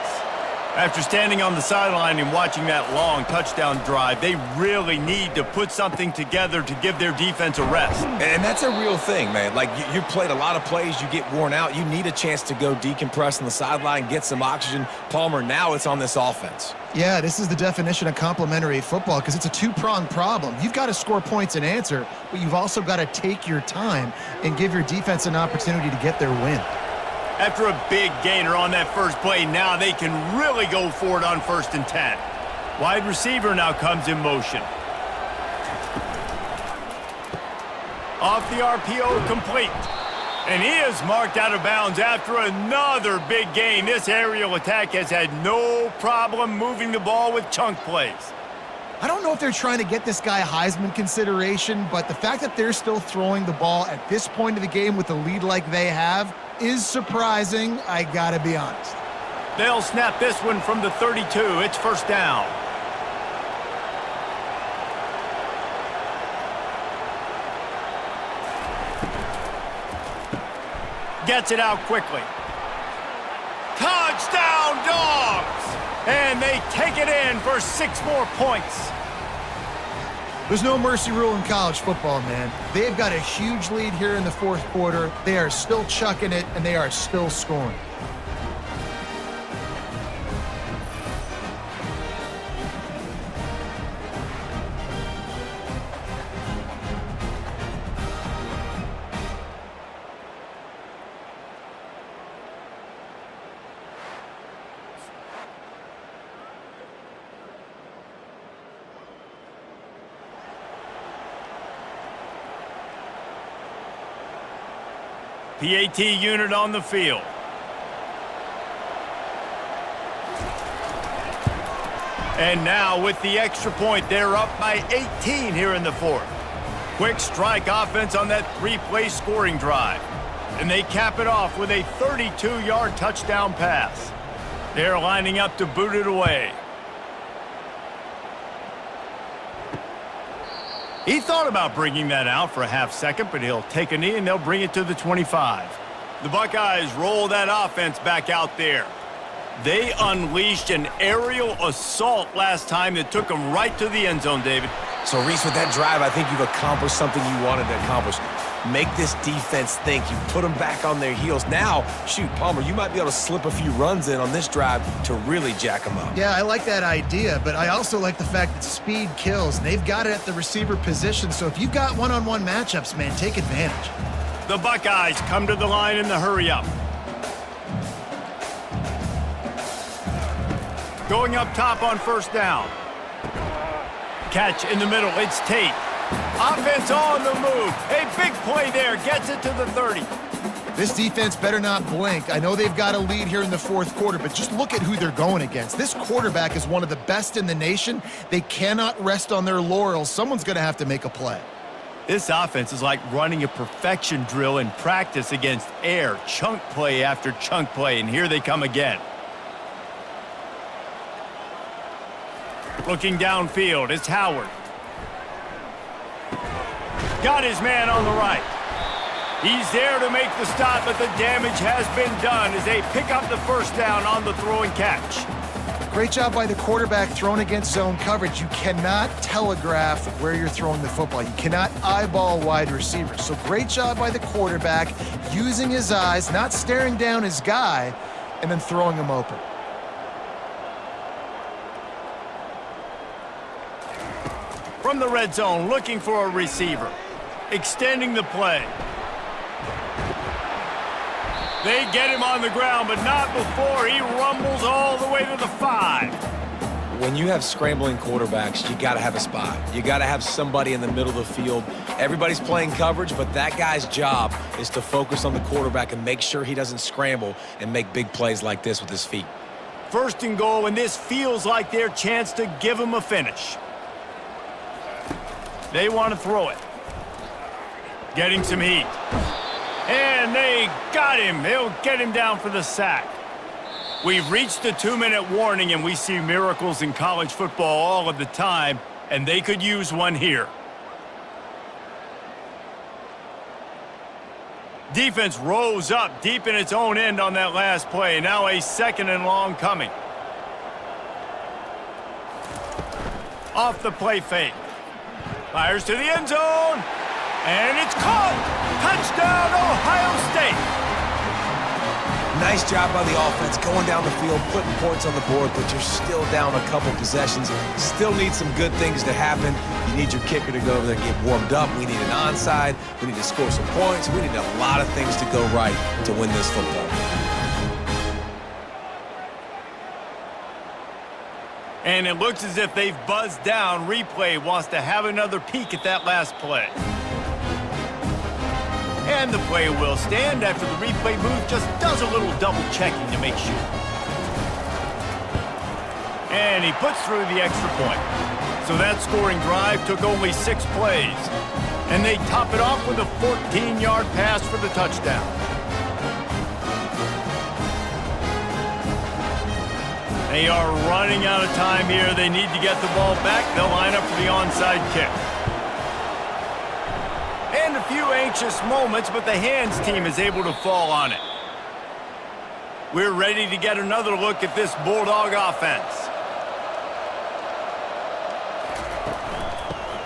After standing on the sideline and watching that long touchdown drive, they really need to put something together to give their defense a rest. And that's a real thing, man. Like, you played a lot of plays, you get worn out. You need a chance to go decompress on the sideline, get some oxygen. Palmer, now it's on this offense. Yeah, this is the definition of complementary football because it's a two-pronged problem. You've got to score points and answer, but you've also got to take your time and give your defense an opportunity to get their win. After a big gainer on that first play, now they can really go for it on 1st and 10. Wide receiver now comes in motion. Off the RPO, complete. And he is marked out of bounds after another big gain. This aerial attack has had no problem moving the ball with chunk plays. I don't know if they're trying to get this guy Heisman consideration, but the fact that they're still throwing the ball at this point of the game with a lead like they have is surprising, I gotta be honest. They'll snap this one from the 32. It's first down. Gets it out quickly. Touchdown, Dogs! And they take it in for 6 more points. There's no mercy rule in college football, man. They've got a huge lead here in the fourth quarter. They are still chucking it, and they are still scoring. PAT unit on the field. And now with the extra point, they're up by 18 here in the fourth. Quick strike offense on that 3-play scoring drive. And they cap it off with a 32-yard touchdown pass. They're lining up to boot it away. He thought about bringing that out for a half second, but he'll take a knee and they'll bring it to the 25. The Buckeyes roll that offense back out there. They unleashed an aerial assault last time that took them right to the end zone, David. So, Reese, with that drive, I think you've accomplished something you wanted to accomplish. Make this defense think. You put them back on their heels. Now, shoot, Palmer, you might be able to slip a few runs in on this drive to really jack them up. Yeah, I like that idea, but I also like the fact that speed kills. And they've got it at the receiver position, so if you've got one-on-one matchups, man, take advantage. The Buckeyes come to the line in the hurry-up. Going up top on first down. Catch in the middle, it's Tate. Offense on the move. A big play there, gets it to the 30. This defense better not blink. I know they've got a lead here in the fourth quarter, but just look at who they're going against. This quarterback is one of the best in the nation. They cannot rest on their laurels. Someone's going to have to make a play. This offense is like running a perfection drill in practice against air. Chunk play after chunk play, and here they come again. Looking downfield, it's Howard. Got his man on the right. He's there to make the stop, but the damage has been done as they pick up the first down on the throw and catch. Great job by the quarterback thrown against zone coverage. You cannot telegraph where you're throwing the football. You cannot eyeball wide receivers. So great job by the quarterback using his eyes, not staring down his guy, and then throwing him open. From the red zone, looking for a receiver. Extending the play. They get him on the ground, but not before he rumbles all the way to the 5. When you have scrambling quarterbacks, you got to have a spot. You got to have somebody in the middle of the field. Everybody's playing coverage, but that guy's job is to focus on the quarterback and make sure he doesn't scramble and make big plays like this with his feet. First and goal, and this feels like their chance to give him a finish. They want to throw it. Getting some heat. And they got him. They'll get him down for the sack. We've reached the 2-minute warning, and we see miracles in college football all of the time, and they could use one here. Defense rose up deep in its own end on that last play. Now a 2nd and long coming. Off the play fake. Fires to the end zone. And it's caught. Touchdown, Ohio State. Nice job by the offense going down the field, putting points on the board, but you're still down a couple possessions. Still need some good things to happen. You need your kicker to go over there and get warmed up. We need an onside. We need to score some points. We need a lot of things to go right to win this football. And it looks as if they've buzzed down. Replay wants to have another peek at that last play. And the play will stand after the replay booth just does a little double checking to make sure. And he puts through the extra point. So that scoring drive took only 6 plays. And they top it off with a 14-yard pass for the touchdown. They are running out of time here. They need to get the ball back. They'll line up for the onside kick. And a few anxious moments, but the hands team is able to fall on it. We're ready to get another look at this Bulldog offense.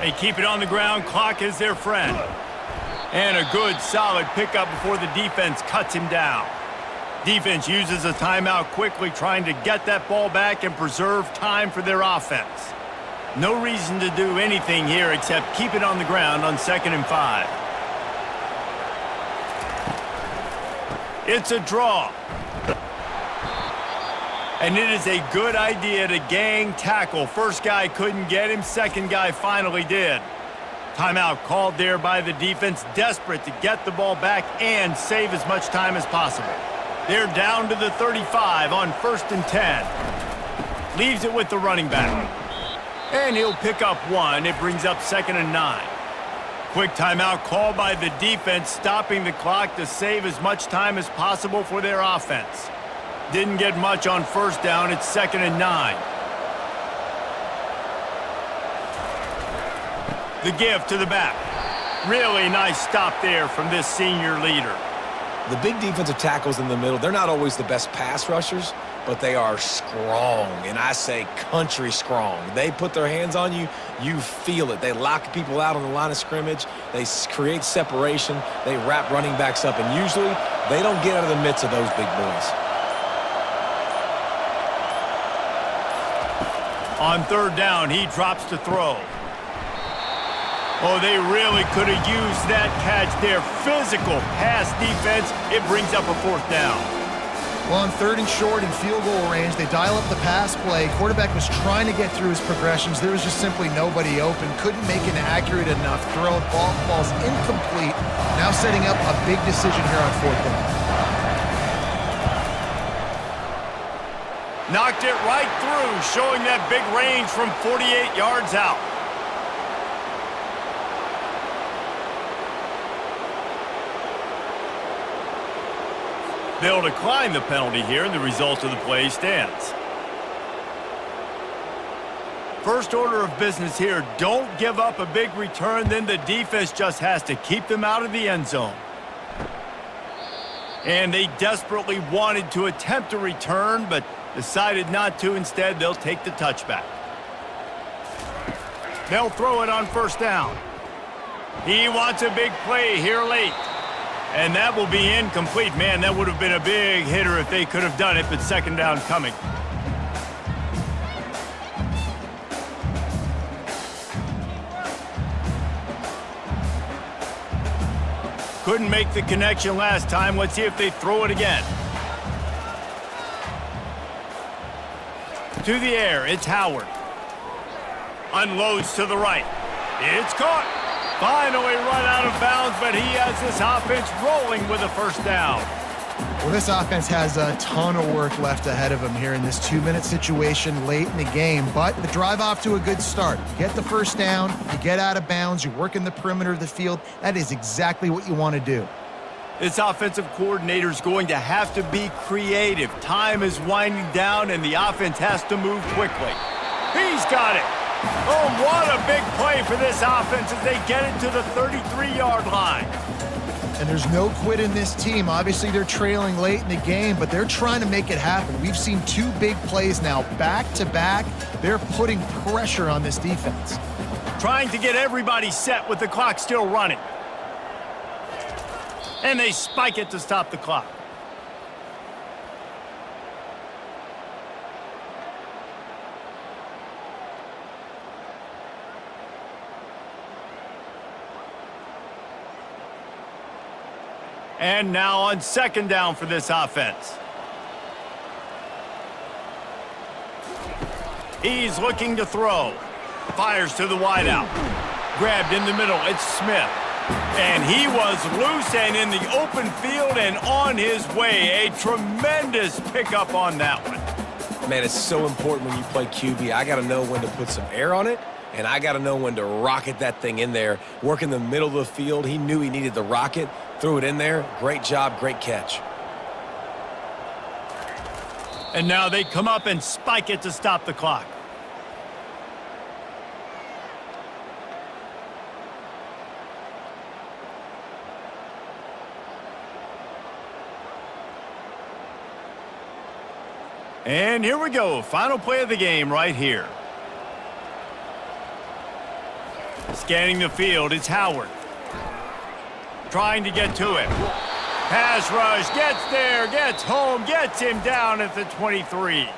They keep it on the ground. Clock is their friend. And a good, solid pickup before the defense cuts him down. Defense uses a timeout quickly, trying to get that ball back and preserve time for their offense. No reason to do anything here except keep it on the ground on 2nd and 5. It's a draw. And it is a good idea to gang tackle. First guy couldn't get him, second guy finally did. Timeout called there by the defense, desperate to get the ball back and save as much time as possible. They're down to the 35 on 1st and 10. Leaves it with the running back. And he'll pick up 1. It brings up 2nd and 9. Quick timeout called by the defense, stopping the clock to save as much time as possible for their offense. Didn't get much on 1st down. It's 2nd and 9. The give to the back. Really nice stop there from this senior leader. The big defensive tackles in the middle, they're not always the best pass rushers, but they are strong, and I say country strong. They put their hands on you, you feel it. They lock people out on the line of scrimmage. They create separation. They wrap running backs up, and usually they don't get out of the midst of those big boys. On 3rd down, he drops to throw. Oh, they really could have used that catch there. Physical pass defense. It brings up a 4th down. Well, on 3rd and short and field goal range, they dial up the pass play. Quarterback was trying to get through his progressions. There was just simply nobody open. Couldn't make an accurate enough throw. Ball falls incomplete. Now setting up a big decision here on 4th down. Knocked it right through, showing that big range from 48 yards out. They'll decline the penalty here, and the result of the play stands. First order of business here, don't give up a big return, then the defense just has to keep them out of the end zone. And they desperately wanted to attempt a return, but decided not to. Instead, they'll take the touchback. They'll throw it on 1st down. He wants a big play here late. And that will be incomplete. Man, that would have been a big hitter if they could have done it, but 2nd down coming. Couldn't make the connection last time. Let's see if they throw it again. To the air, it's Howard. Unloads to the right. It's caught. Finally run out of bounds, but he has this offense rolling with a 1st down. Well, this offense has a ton of work left ahead of them here in this 2-minute situation late in the game, but the drive off to a good start. You get the 1st down, you get out of bounds, you work in the perimeter of the field. That is exactly what you want to do. This offensive coordinator is going to have to be creative. Time is winding down, and the offense has to move quickly. He's got it. Oh, what a big play for this offense as they get it to the 33-yard line. And there's no quit in this team. Obviously, they're trailing late in the game, but they're trying to make it happen. We've seen 2 big plays now back-to-back. They're putting pressure on this defense. Trying to get everybody set with the clock still running. And they spike it to stop the clock. And now on 2nd down for this offense. He's looking to throw. Fires to the wideout. Grabbed in the middle. It's Smith. And he was loose and in the open field and on his way. A tremendous pickup on that one. Man, it's so important when you play QB. I got to know when to put some air on it, and I got to know when to rocket that thing in there. Work in the middle of the field. He knew he needed the rocket, threw it in there. Great job, great catch. And now they come up and spike it to stop the clock. And here we go, final play of the game right here. Scanning the field, it's Howard. Trying to get to him. Pass rush, gets there, gets home, gets him down at the 23.